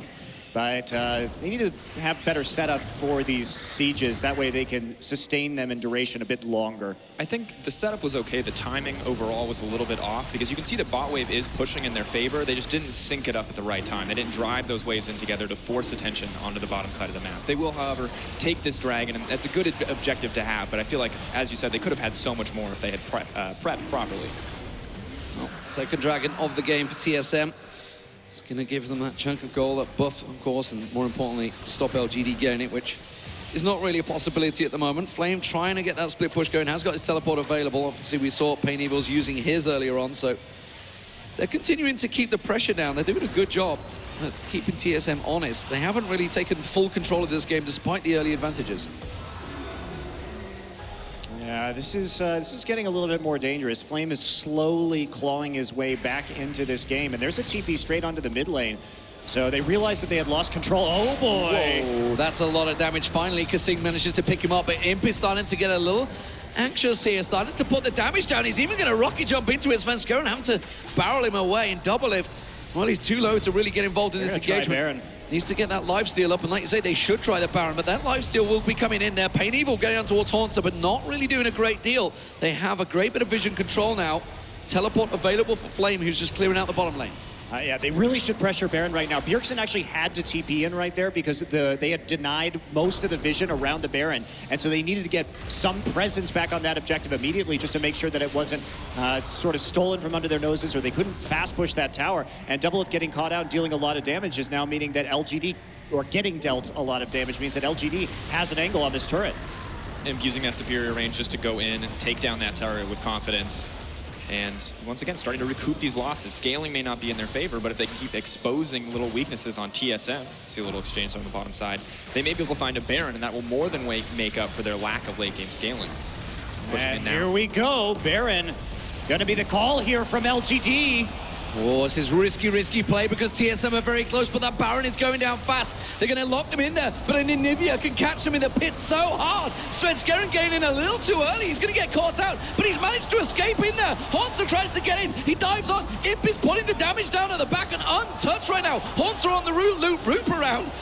But they need to have better setup for these sieges. That way they can sustain them in duration a bit longer. I think the setup was okay. The timing overall was a little bit off because you can see that bot wave is pushing in their favor. They just didn't sync it up at the right time. They didn't drive those waves in together to force attention onto the bottom side of the map. They will, however, take this dragon, and that's a good objective to have. But I feel like, as you said, they could have had so much more if they had prepped properly. Well, second dragon of the game for TSM. It's going to give them that chunk of gold, that buff, of course, and more importantly, stop LGD getting it, which is not really a possibility at the moment. Flame trying to get that split push going, has got his teleport available. Obviously, we saw PAinEvil's using his earlier on, so they're continuing to keep the pressure down. They're doing a good job at keeping TSM honest. They haven't really taken full control of this game despite the early advantages. Yeah, this is getting a little bit more dangerous. Flame is slowly clawing his way back into this game, and there's a TP straight onto the mid lane. So they realized that they had lost control. Oh boy! Whoa, that's a lot of damage. Finally, KaSing manages to pick him up, but Imp is starting to get a little anxious here, starting to put the damage down. He's even going to rocket jump into it. Svenskeren having to barrel him away, and DoubleLift, well, he's too low to really get involved in this engagement. Needs to get that lifesteal up, and like you say, they should try the Baron, but that lifesteal will be coming in there. PAinEvil getting on towards Hauntzer, but not really doing a great deal. They have a great bit of vision control now. Teleport available for Flame, who's just clearing out the bottom lane. Yeah, they really should pressure Baron right now. Bjergsen actually had to TP in right there because they had denied most of the vision around the Baron, and so they needed to get some presence back on that objective immediately just to make sure that it wasn't sort of stolen from under their noses, or they couldn't fast push that tower. And DoubleLift getting caught out, dealing a lot of damage is now meaning that LGD, or getting dealt a lot of damage, means that LGD has an angle on this turret. And using that superior range just to go in and take down that turret with confidence. And once again, starting to recoup these losses. Scaling may not be in their favor, but if they keep exposing little weaknesses on TSM, see a little exchange on the bottom side, they may be able to find a Baron, and that will more than make up for their lack of late game scaling. And here we go, Baron. Gonna be the call here from LGD. Oh, this is risky play because TSM are very close, but that Baron is going down fast. They're going to lock them in there, but Anivia can catch them in the pit so hard. Svenskeren getting in a little too early. He's going to get caught out, but he's managed to escape in there. Hauntzer tries to get in. He dives on. Imp is putting the damage down at the back and untouched right now. Hauntzer on the loop around.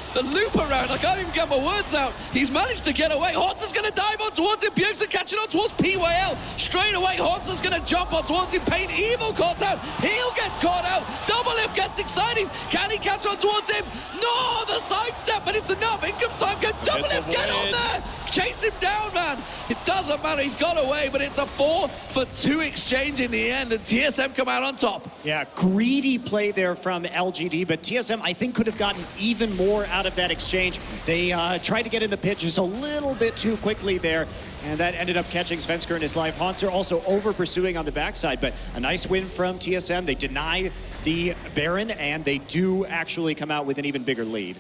I can't even get my words out. He's managed to get away. Hauntzer's going to dive on towards him. Bjergsen catching on towards PAinEvil. Straight away, Hauntzer's going to jump on towards him. PAinEvil caught out. He'll get caught out. DoubleLift gets exciting. Can he catch on towards him? No, the sidestep, but it's enough. Income time. Can DoubleLift get on there? Chase him down, man. It doesn't matter. He's got away, but it's a 4-for-2 exchange in the end, and TSM come out on top. Yeah, greedy play there from LGD, but TSM, I think, could have gotten even more out of that exchange. They tried to get in the pit just a little bit too quickly there, and that ended up catching Svenskeren in his life. Hauntzer also over-pursuing on the backside, but a nice win from TSM. They deny the Baron, and they do actually come out with an even bigger lead.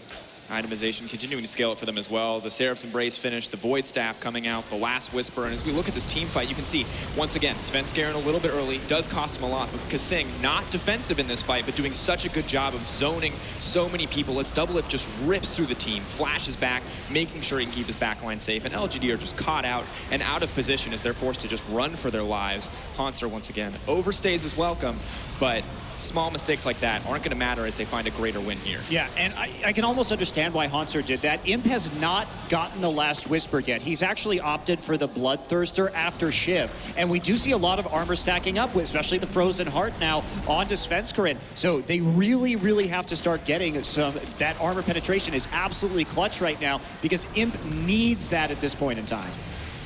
Itemization continuing to scale it for them as well. The Seraph's Embrace finish, the Void Staff coming out, the Last Whisper, and as we look at this team fight, you can see, once again, Svenskeren a little bit early, does cost him a lot, but KaSing not defensive in this fight, but doing such a good job of zoning so many people as DoubleLift just rips through the team, flashes back, making sure he can keep his backline safe, and LGD are just caught out and out of position as they're forced to just run for their lives. Hauntzer, once again, overstays his welcome, but small mistakes like that aren't going to matter as they find a greater win here. Yeah, and I can almost understand why Hauntzer did that. Imp has not gotten the Last Whisper yet. He's actually opted for the Bloodthirster after Shiv. And we do see a lot of armor stacking up, especially the Frozen Heart now onto Svenskeren. So they really have to start getting some, that armor penetration is absolutely clutch right now because Imp needs that at this point in time.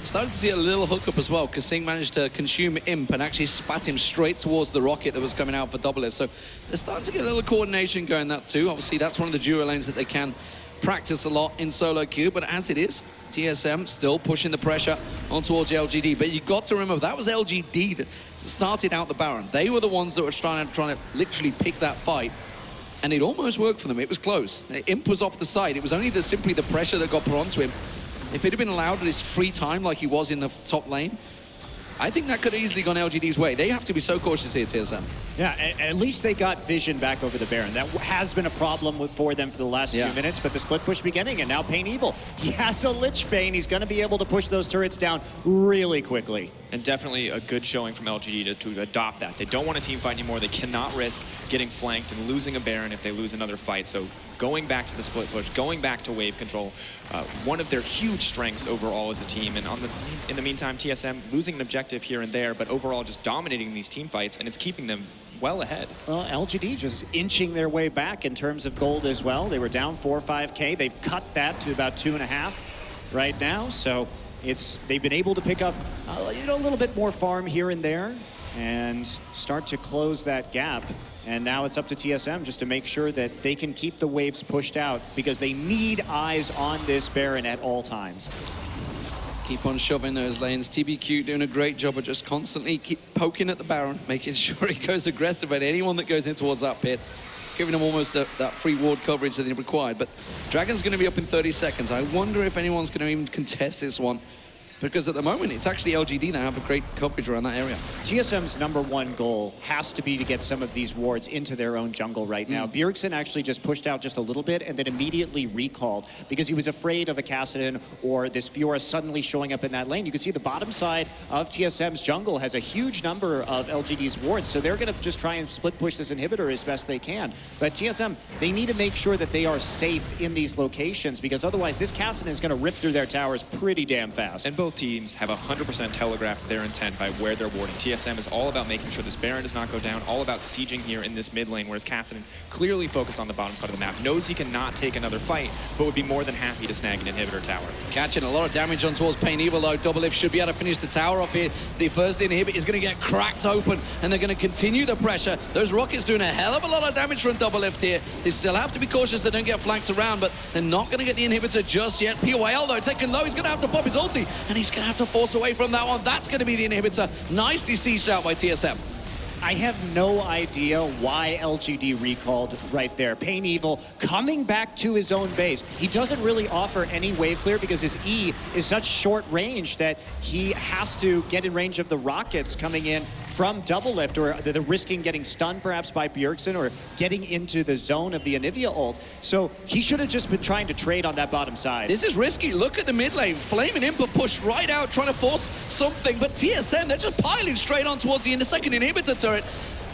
Started to see a little hookup as well. KaSing managed to consume Imp and actually spat him straight towards the rocket that was coming out for DoubleLift. So they're starting to get a little coordination going that too. Obviously, that's one of the duo lanes that they can practice a lot in solo queue. But as it is, TSM still pushing the pressure on towards LGD. But you got to remember, that was LGD that started out the Baron. They were the ones that were trying to literally pick that fight. And it almost worked for them. It was close. Imp was off the side. It was only simply the pressure that got put onto him. If it had been allowed at his free time like he was in the top lane, I think that could have easily gone LGD's way. They have to be so cautious here, TSM. Yeah, at least they got vision back over the Baron. That has been a problem for them for the last few minutes, but the split push beginning, and now PAinEvil. He has a Lich Bane. He's going to be able to push those turrets down really quickly. And definitely a good showing from LGD to adopt that. They don't want a team fight anymore. They cannot risk getting flanked and losing a Baron if they lose another fight. So going back to the split push, going back to wave control, one of their huge strengths overall as a team. And in the meantime, TSM losing an objective here and there, but overall just dominating these team fights, and it's keeping them well ahead. Well, LGD just inching their way back in terms of gold as well. They were down 4 or 5K. They've cut that to about 2.5 right now. So they've been able to pick up a little bit more farm here and there and start to close that gap. And now it's up to TSM just to make sure that they can keep the waves pushed out because they need eyes on this Baron at all times. Keep on shoving those lanes. TBQ doing a great job of just constantly keep poking at the Baron, making sure he goes aggressive at anyone that goes in towards that pit, giving them almost that free ward coverage that they required. But Dragon's going to be up in 30 seconds. I wonder if anyone's going to even contest this one, because at the moment it's actually LGD that have a great coverage around that area. TSM's #1 goal has to be to get some of these wards into their own jungle right now. Bjergsen actually just pushed out just a little bit and then immediately recalled because he was afraid of a Kassadin or this Fiora suddenly showing up in that lane. You can see the bottom side of TSM's jungle has a huge number of LGD's wards, so they're going to just try and split push this inhibitor as best they can. But TSM, they need to make sure that they are safe in these locations because otherwise this Kassadin is going to rip through their towers pretty damn fast. And both teams have 100% telegraphed their intent by where they're warding. TSM is all about making sure this Baron does not go down, all about sieging here in this mid lane, whereas Kassadin clearly focused on the bottom side of the map, knows he cannot take another fight, but would be more than happy to snag an inhibitor tower. Catching a lot of damage on towards PAinEvil though. DoubleLift should be able to finish the tower off here. The first inhibit is going to get cracked open, and they're going to continue the pressure. Those rockets doing a hell of a lot of damage from DoubleLift here. They still have to be cautious they don't get flanked around, but they're not going to get the inhibitor just yet. PAinEvil though, taken low. He's going to have to pop his ulti, and he's going to have to force away from that one. That's going to be the inhibitor. Nicely sieged out by TSM. I have no idea why LGD recalled right there. PAinEvil coming back to his own base. He doesn't really offer any wave clear because his E is such short range that he has to get in range of the rockets coming in from DoubleLift, or they're risking getting stunned perhaps by Bjergsen or getting into the zone of the Anivia ult. So he should have just been trying to trade on that bottom side. This is risky. Look at the mid lane. Flame and Impa push right out, trying to force something. But TSM, they're just piling straight on towards the second inhibitor turret.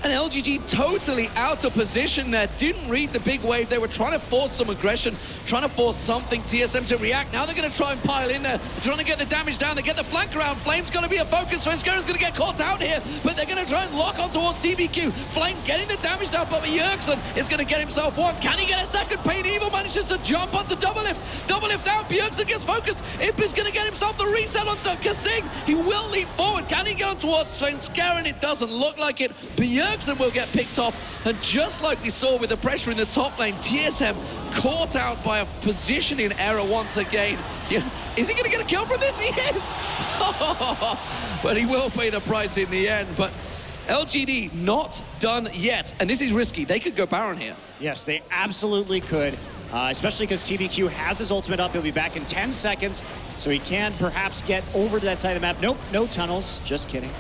And LGD totally out of position there. Didn't read the big wave. They were trying to force some aggression, trying to force something, TSM to react. Now they're going to try and pile in there. They're trying to get the damage down. They get the flank around. Flame's going to be a focus. Svenskaren's going to get caught out here. But they're going to try and lock on towards TBQ. Flame getting the damage down. But Bjergsen is going to get himself one. Can he get a second? PAinEvil manages to jump onto DoubleLift. DoubleLift out. Bjergsen gets focused. Imp is going to get himself the reset onto KaSing. He will leap forward. Can he get on towards Svenskeren? It doesn't look like it. Bjergsen will get picked off, and just like we saw with the pressure in the top lane, TSM caught out by a positioning error once again. Yeah. Is he going to get a kill from this? He is! But he will pay the price in the end. But LGD not done yet, and this is risky. They could go Baron here. Yes, they absolutely could, especially because TBQ has his ultimate up. He'll be back in 10 seconds, so he can perhaps get over to that side of the map. Nope, no tunnels, just kidding.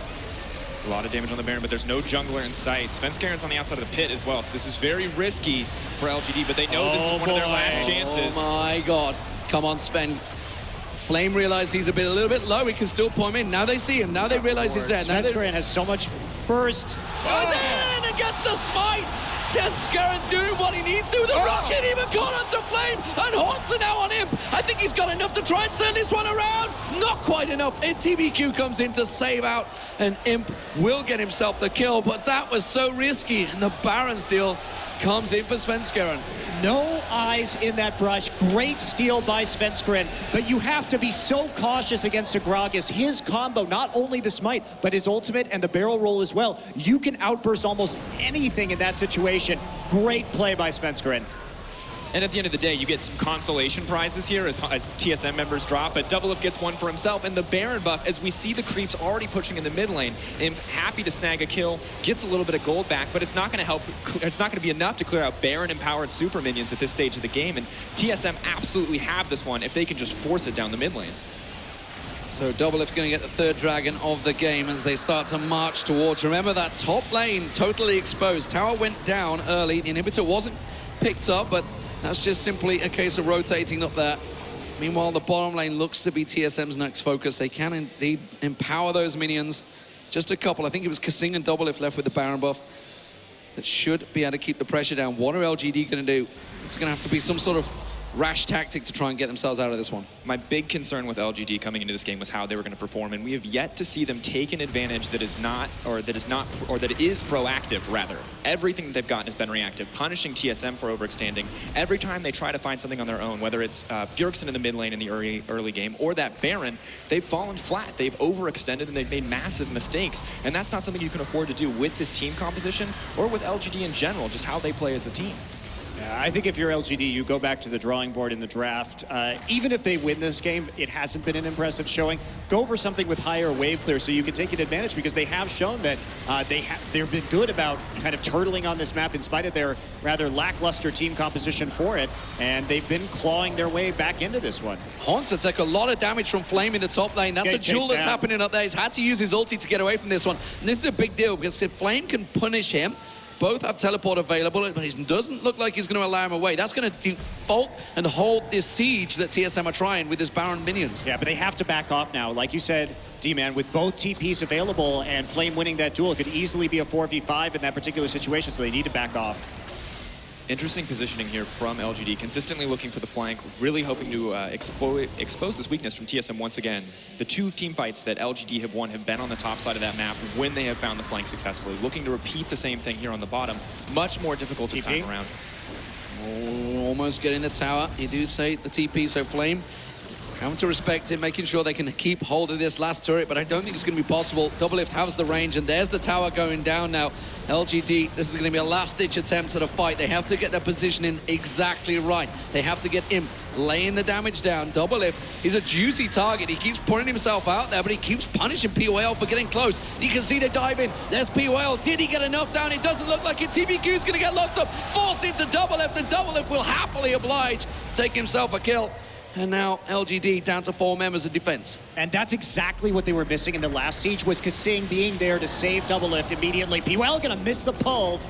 A lot of damage on the Baron, but there's no jungler in sight. Svenskeren's on the outside of the pit as well, so this is very risky for LGD, but they know this is one of their last chances. Oh my god. Come on, Sven. Flame realized he's a little bit low. He can still pull him in. Now they see him. Now they realize he's there. Svenskeren has so much burst. Goes in and gets the smite. Svenskeren doing what he needs to. The rocket even caught onto Flame, and Hauntzer now on him. I think he's got enough to try and turn this one around. Not quite enough. And TBQ comes in to save out, and Imp will get himself the kill, but that was so risky. And the Baron steal comes in for Svenskeren. No eyes in that brush. Great steal by Svenskeren, but you have to be so cautious against a Gragas. His combo, not only the smite, but his ultimate and the barrel roll as well. You can outburst almost anything in that situation. Great play by Svenskeren. And at the end of the day, you get some consolation prizes here as TSM members drop, but DoubleLift gets one for himself, and the Baron buff, as we see the creeps already pushing in the mid lane, Imp happy to snag a kill, gets a little bit of gold back, but it's not going to help, it's not going to be enough to clear out Baron-empowered super minions at this stage of the game, and TSM absolutely have this one if they can just force it down the mid lane. So DoubleLift going to get the third dragon of the game as they start to march towards. Remember that top lane totally exposed. Tower went down early. The inhibitor wasn't picked up, but that's just simply a case of rotating up there. Meanwhile, the bottom lane looks to be TSM's next focus. They can indeed empower those minions. Just a couple. I think it was KaSing and DoubleLift left with the Baron buff. That should be able to keep the pressure down. What are LGD going to do? It's going to have to be some sort of rash tactic to try and get themselves out of this one. My big concern with LGD coming into this game was how they were going to perform, and we have yet to see them take an advantage that is proactive, rather. Everything that they've gotten has been reactive, punishing TSM for overextending. Every time they try to find something on their own, whether it's Bjergsen in the mid lane in the early game or that Baron, they've fallen flat. They've overextended and they've made massive mistakes, and that's not something you can afford to do with this team composition or with LGD in general, just how they play as a team. I think if you're LGD, you go back to the drawing board in the draft. Even if they win this game, it hasn't been an impressive showing. Go for something with higher wave clear so you can take an advantage, because they have shown that they've been good about kind of turtling on this map in spite of their rather lackluster team composition for it, and they've been clawing their way back into this one. Hauntzer took a lot of damage from Flame in the top lane. That's a duel that's happening up there. He's had to use his ulti to get away from this one. And this is a big deal, because if Flame can punish him, both have teleport available, but it doesn't look like he's going to allow him away. That's going to default and hold this siege that TSM are trying with his Baron minions. Yeah, but they have to back off now. Like you said, D-Man, with both TPs available and Flame winning that duel, it could easily be a 4v5 in that particular situation, so they need to back off. Interesting positioning here from LGD, consistently looking for the flank, really hoping to expose this weakness from TSM once again. The two team fights that LGD have won have been on the top side of that map when they have found the flank successfully. Looking to repeat the same thing here on the bottom. Much more difficult this time around. Oh, almost getting the tower. You do say the TP, so Flame having to respect it, making sure they can keep hold of this last turret, but I don't think it's going to be possible. DoubleLift has the range, and there's the tower going down now. LGD, this is going to be a last-ditch attempt at a fight. They have to get their positioning exactly right. They have to get him laying the damage down. DoubleLift is a juicy target. He keeps putting himself out there, but he keeps punishing PAinEvil for getting close. You can see they dive in. There's PAinEvil. Did he get enough down? It doesn't look like it. TBQ's going to get locked up, forced into DoubleLift, and DoubleLift will happily oblige, take himself a kill. And now LGD down to 4 members of defense. And that's exactly what they were missing in the last siege, was KaSing being there to save DoubleLift immediately. PAinEvil gonna miss the pull.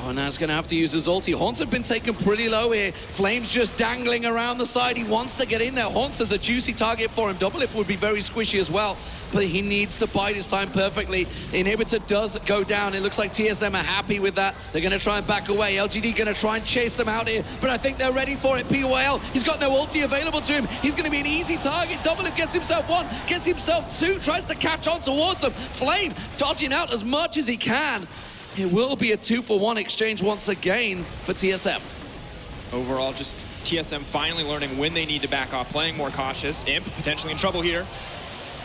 Oh, now he's going to have to use his ulti. Hauntzer been taken pretty low here. Flame's just dangling around the side. He wants to get in there. Hauntzer's a juicy target for him. DoubleLift would be very squishy as well, but he needs to bide his time perfectly. The inhibitor does go down. It looks like TSM are happy with that. They're going to try and back away. LGD going to try and chase them out here, but I think they're ready for it. PAinEvil, he's got no ulti available to him. He's going to be an easy target. DoubleLift gets himself 1, gets himself 2, tries to catch on towards him. Flame dodging out as much as he can. It will be a 2-for-1 exchange once again for TSM. Overall, just TSM finally learning when they need to back off, playing more cautious. Imp potentially in trouble here.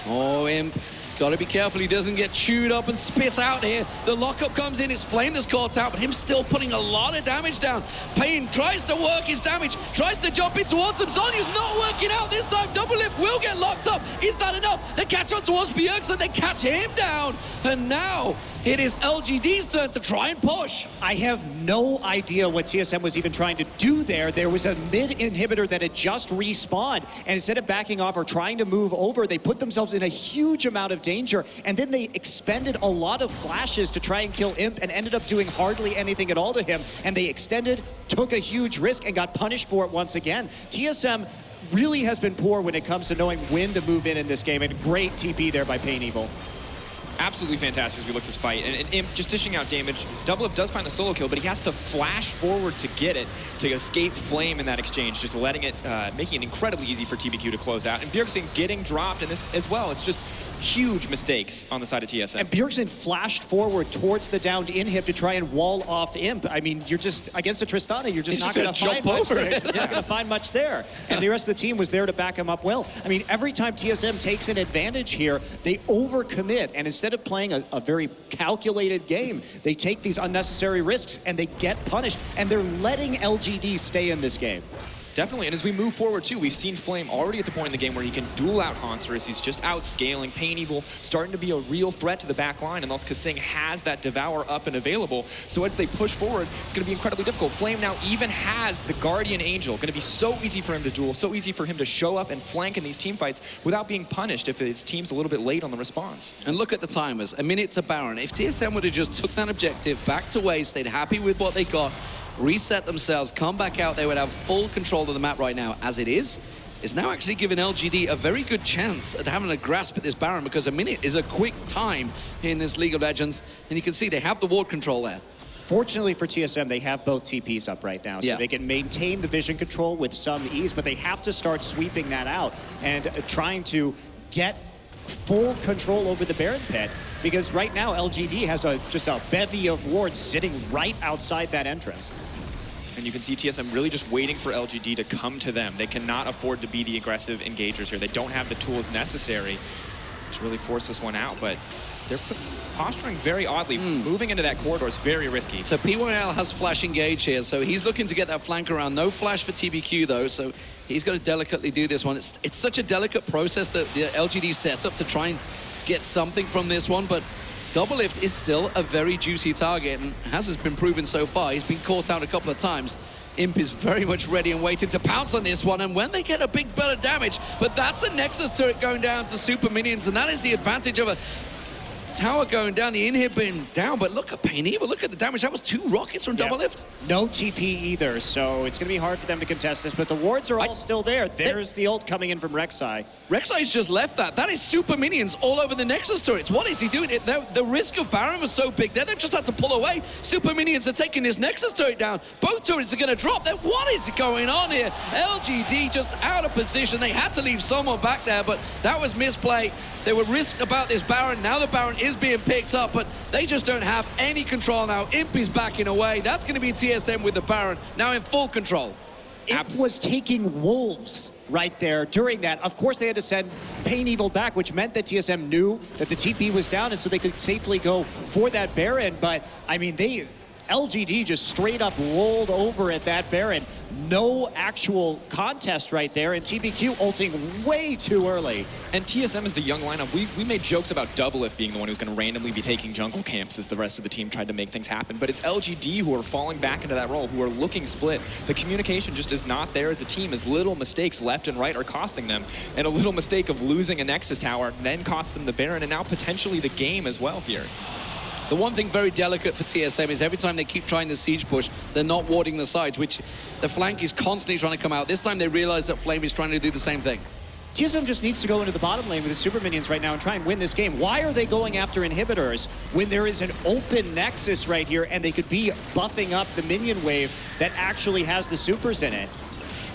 Oh, Imp, gotta be careful he doesn't get chewed up and spit out here. The lockup comes in, it's Flame that's caught out, but him still putting a lot of damage down. Pain tries to work his damage, tries to jump in towards him. Zonya's not working out this time. DoubleLift will get locked up. Is that enough? They catch on towards Bjergsen, they catch him down. And now it is LGD's turn to try and push. I have no idea what TSM was even trying to do there. There was a mid inhibitor that had just respawned, and instead of backing off or trying to move over, they put themselves in a huge amount of danger, and then they expended a lot of flashes to try and kill Imp and ended up doing hardly anything at all to him, and they extended, took a huge risk, and got punished for it once again. TSM really has been poor when it comes to knowing when to move in this game, and great TP there by PAinEvil. Absolutely fantastic as we look this fight. And Imp just dishing out damage. DoubleLift does find the solo kill, but he has to flash forward to get it, to escape Flame in that exchange, just letting it, making it incredibly easy for TBQ to close out. And Bjergsen getting dropped in this as well. It's just huge mistakes on the side of TSM. And Bjergsen flashed forward towards the downed inhib to try and wall off Imp. I mean, you're just, against a Tristana, you're just not going to find much there. You're not going to find much there. And the rest of the team was there to back him up well. I mean, every time TSM takes an advantage here, they overcommit. And instead of playing a very calculated game, they take these unnecessary risks and they get punished. And they're letting LGD stay in this game. Definitely, and as we move forward too, we've seen Flame already at the point in the game where he can duel out Hauntzer as he's just outscaling. PAinEvil starting to be a real threat to the back line, and thus KaSing has that Devour up and available. So as they push forward, it's going to be incredibly difficult. Flame now even has the Guardian Angel. Going to be so easy for him to duel, so easy for him to show up and flank in these team fights without being punished if his team's a little bit late on the response. And look at the timers, a minute to Baron. If TSM would have just took that objective back to waste, they'd happy with what they got, reset themselves, come back out, they would have full control of the map right now. As it is, it's now actually giving LGD a very good chance at having a grasp at this Baron, because a minute is a quick time in this League of Legends, and you can see they have the ward control there. Fortunately for TSM, they have both TPs up right now, so they can maintain the vision control with some ease, but they have to start sweeping that out and trying to get full control over the Baron pit, because right now LGD has just a bevy of wards sitting right outside that entrance. And you can see TSM really just waiting for LGD to come to them. They cannot afford to be the aggressive engagers here. They don't have the tools necessary to really force this one out, but they're posturing very oddly. Moving into that corridor is very risky. So PAinEvil has flash engage here, so he's looking to get that flank around. No flash for TBQ though, so he's got to delicately do this one. It's such a delicate process that the LGD sets up to try and get something from this one, but DoubleLift is still a very juicy target, and as has been proven so far, he's been caught out a couple of times. Imp is very much ready and waiting to pounce on this one, and when they get a big bit of damage, but that's a Nexus turret going down to super minions, and that is the advantage of a tower going down, the inhib being down, but look at PAinEvil, look at the damage. That was 2 rockets from DoubleLift. No TP either, so it's going to be hard for them to contest this, but the wards are all still there. There's the ult coming in from Rek'Sai. Rek'Sai's just left that. That is super minions all over the Nexus turrets. What is he doing? The risk of Baron was so big there, they've just had to pull away. Super minions are taking this Nexus turret down. Both turrets are going to drop. Then what is going on here? LGD just out of position. They had to leave someone back there, but that was misplay. They were risked about this Baron. Now the Baron is being picked up, but they just don't have any control now. Imp is backing away. That's going to be TSM with the Baron now in full control. It was taking wolves right there during that. Of course, they had to send PAinEvil back, which meant that TSM knew that the TP was down, and so they could safely go for that Baron. But, I mean, LGD just straight up rolled over at that Baron. No actual contest right there, and TBQ ulting way too early. And TSM is the young lineup. We made jokes about DoubleLift being the one who's going to randomly be taking jungle camps as the rest of the team tried to make things happen. But it's LGD who are falling back into that role, who are looking split. The communication just is not there as a team, as little mistakes left and right are costing them. And a little mistake of losing a Nexus tower then costs them the Baron, and now potentially the game as well here. The one thing very delicate for TSM is every time they keep trying the siege push, they're not warding the sides, which the flank is constantly trying to come out. This time they realize that Flame is trying to do the same thing. TSM just needs to go into the bottom lane with his super minions right now and try and win this game. Why are they going after inhibitors when there is an open Nexus right here and they could be buffing up the minion wave that actually has the supers in it?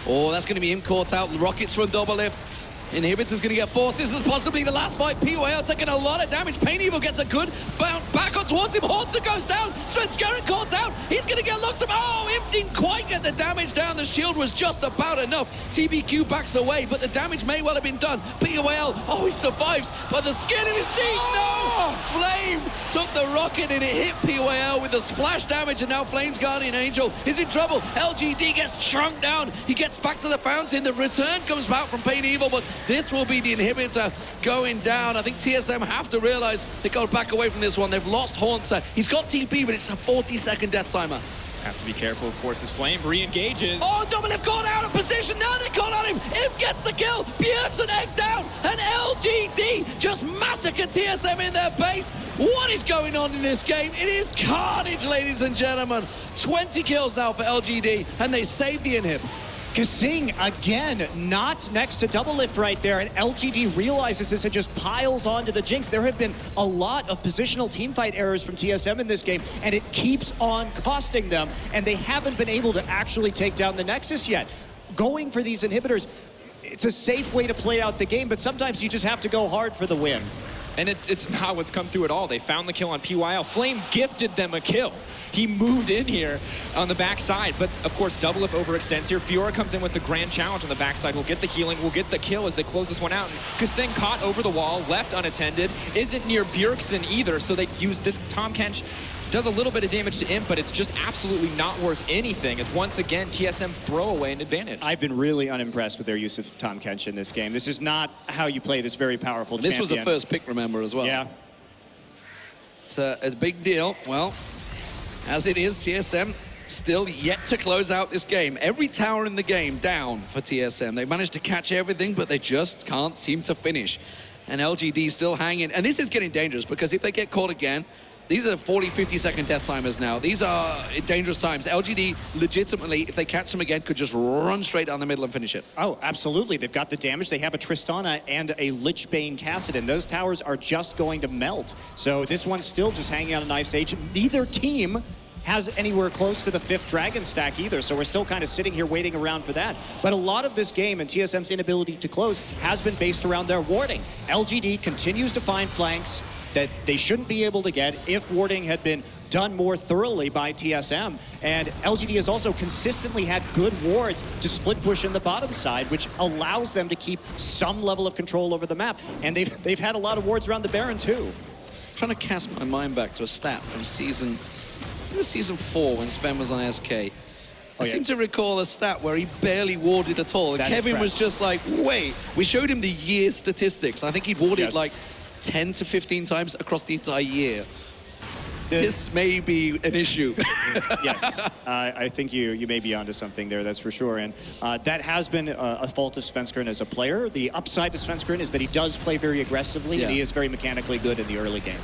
Oh, that's going to be him caught out. Rockets from DoubleLift. Inhibitor's going to get forced. This is possibly the last fight. PAinEvil taking a lot of damage. PAinEvil gets a good bounce back on towards him. Hauntzer goes down. Svenskeren caught out. He's going to get lots of... Oh, him didn't quite get the damage down. The shield was just about enough. TBQ backs away, but the damage may well have been done. PAinEvil, oh, he survives, but the skin of his teeth, no! Flame took the rocket and it hit PAinEvil with the splash damage, and now Flame's Guardian Angel is in trouble. LGD gets shrunk down. He gets back to the fountain. The return comes back from PAinEvil, but this will be the inhibitor going down. I think TSM have to realize they got to back away from this one. They've lost Hauntzer. He's got TP, but it's a 40-second death timer. Have to be careful, of course, as Flame re-engages. Oh, DoubleLift got out of position. Now they caught on him. If gets the kill. Bjergsen egg down. And LGD just massacre TSM in their base. What is going on in this game? It is carnage, ladies and gentlemen. 20 kills now for LGD, and they save the inhib. KaSing, again, not next to DoubleLift right there, and LGD realizes this and just piles onto the Jinx. There have been a lot of positional teamfight errors from TSM in this game, and it keeps on costing them, and they haven't been able to actually take down the Nexus yet. Going for these inhibitors, it's a safe way to play out the game, but sometimes you just have to go hard for the win. And it's not what's come through at all. They found the kill on PAinEvil. Flame gifted them a kill. He moved in here on the backside, but of course DoubleLift overextends here. Fiora comes in with the grand challenge on the backside. We'll get the healing, we'll get the kill as they close this one out. And KaSing caught over the wall, left unattended, isn't near Bjergsen either, so they use this. Tahm Kench does a little bit of damage to Imp, but it's just absolutely not worth anything, as once again TSM throw away an advantage. I've been really unimpressed with their use of Tahm Kench in this game. This is not how you play this very powerful champion. This was a first pick, remember, as well. Yeah. It's a big deal. Well, as it is, TSM still yet to close out this game. Every tower in the game down for TSM. They managed to catch everything, but they just can't seem to finish. And LGD still hanging. And this is getting dangerous, because if they get caught again, these are 40, 50-second death timers now. These are dangerous times. LGD, legitimately, if they catch them again, could just run straight down the middle and finish it. Oh, absolutely. They've got the damage. They have a Tristana and a Lichbane Kassadin. Those towers are just going to melt. So this one's still just hanging on a knife's edge. Neither team has anywhere close to the 5th Dragon stack either, so we're still kind of sitting here waiting around for that. But a lot of this game and TSM's inability to close has been based around their warding. LGD continues to find flanks that they shouldn't be able to get if warding had been done more thoroughly by TSM. And LGD has also consistently had good wards to split push in the bottom side, which allows them to keep some level of control over the map. And they've had a lot of wards around the Baron too. I'm trying to cast my mind back to a stat from season 4 when Sven was on SK. I seem to recall a stat where he barely warded at all. And Kevin was just like, wait, we showed him the year statistics. I think he'd warded like 10 to 15 times across the entire year. This may be an issue. Yes, I think you may be onto something there, that's for sure. And that has been a fault of Svenskeren as a player. The upside to Svenskeren is that he does play very aggressively, and he is very mechanically good in the early game.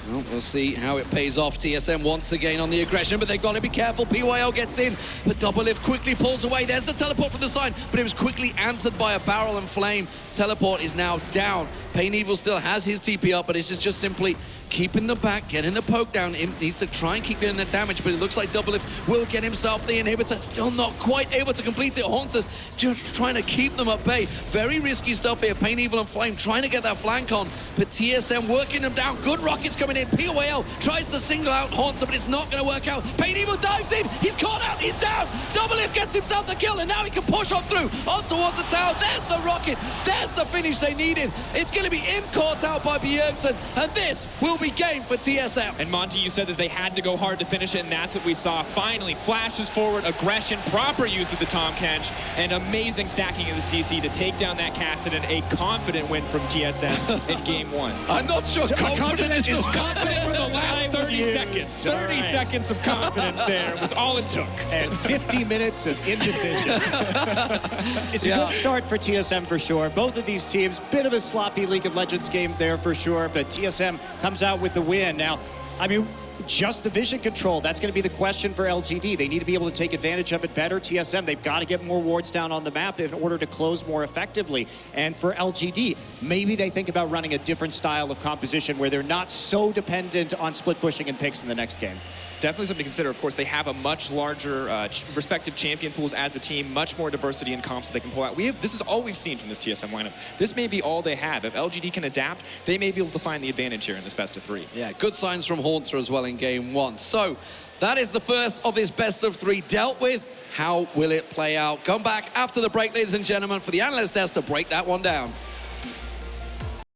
Well, we'll see how it pays off. TSM once again on the aggression, but they've got to be careful. PAinEvil gets in, but DoubleLift quickly pulls away. There's the teleport from the side, but it was quickly answered by a barrel and flame. Teleport is now down. PAinEvil still has his TP up, but this is just simply keeping the back, getting the poke down. He needs to try and keep getting the damage, but it looks like DoubleLift will get himself the inhibitor. Still not quite able to complete it. Hauntzer just trying to keep them at bay. Very risky stuff here. PAinEvil and Flame trying to get that flank on, but TSM working them down. Good rockets coming in. PAinEvil tries to single out Hauntzer, but it's not going to work out. PAinEvil dives in. He's caught out. He's down. DoubleLift gets himself the kill, and now he can push on through on towards the tower. There's the rocket. There's the finish they needed. It's going to be caught out by Bjergsen, and this will will be game for TSM. And Monty, you said that they had to go hard to finish it, and that's what we saw. Finally, flashes forward, aggression, proper use of the Tahm Kench, and amazing stacking of the CC to take down that Kassadin. A confident win from TSM in game 1. I'm not sure confidence is Confident for the last 30 seconds. 30 seconds of confidence there was all it took. And 50 minutes of indecision. It's a good start for TSM for sure. Both of these teams, bit of a sloppy League of Legends game there for sure, but TSM comes out with the win. Now, I mean, just the vision control, that's going to be the question for LGD. They need to be able to take advantage of it better. TSM, they've got to get more wards down on the map in order to close more effectively. And for LGD, maybe they think about running a different style of composition where they're not so dependent on split pushing and picks in the next game. Definitely something to consider. Of course, they have a much larger respective champion pools as a team, much more diversity in comps that they can pull out. This is all we've seen from this TSM lineup. This may be all they have. If LGD can adapt, they may be able to find the advantage here in this best of 3. Yeah, good signs from Hauntzer as well in game 1. So that is the first of this best of 3 dealt with. How will it play out? Come back after the break, ladies and gentlemen, for the analyst test to break that one down.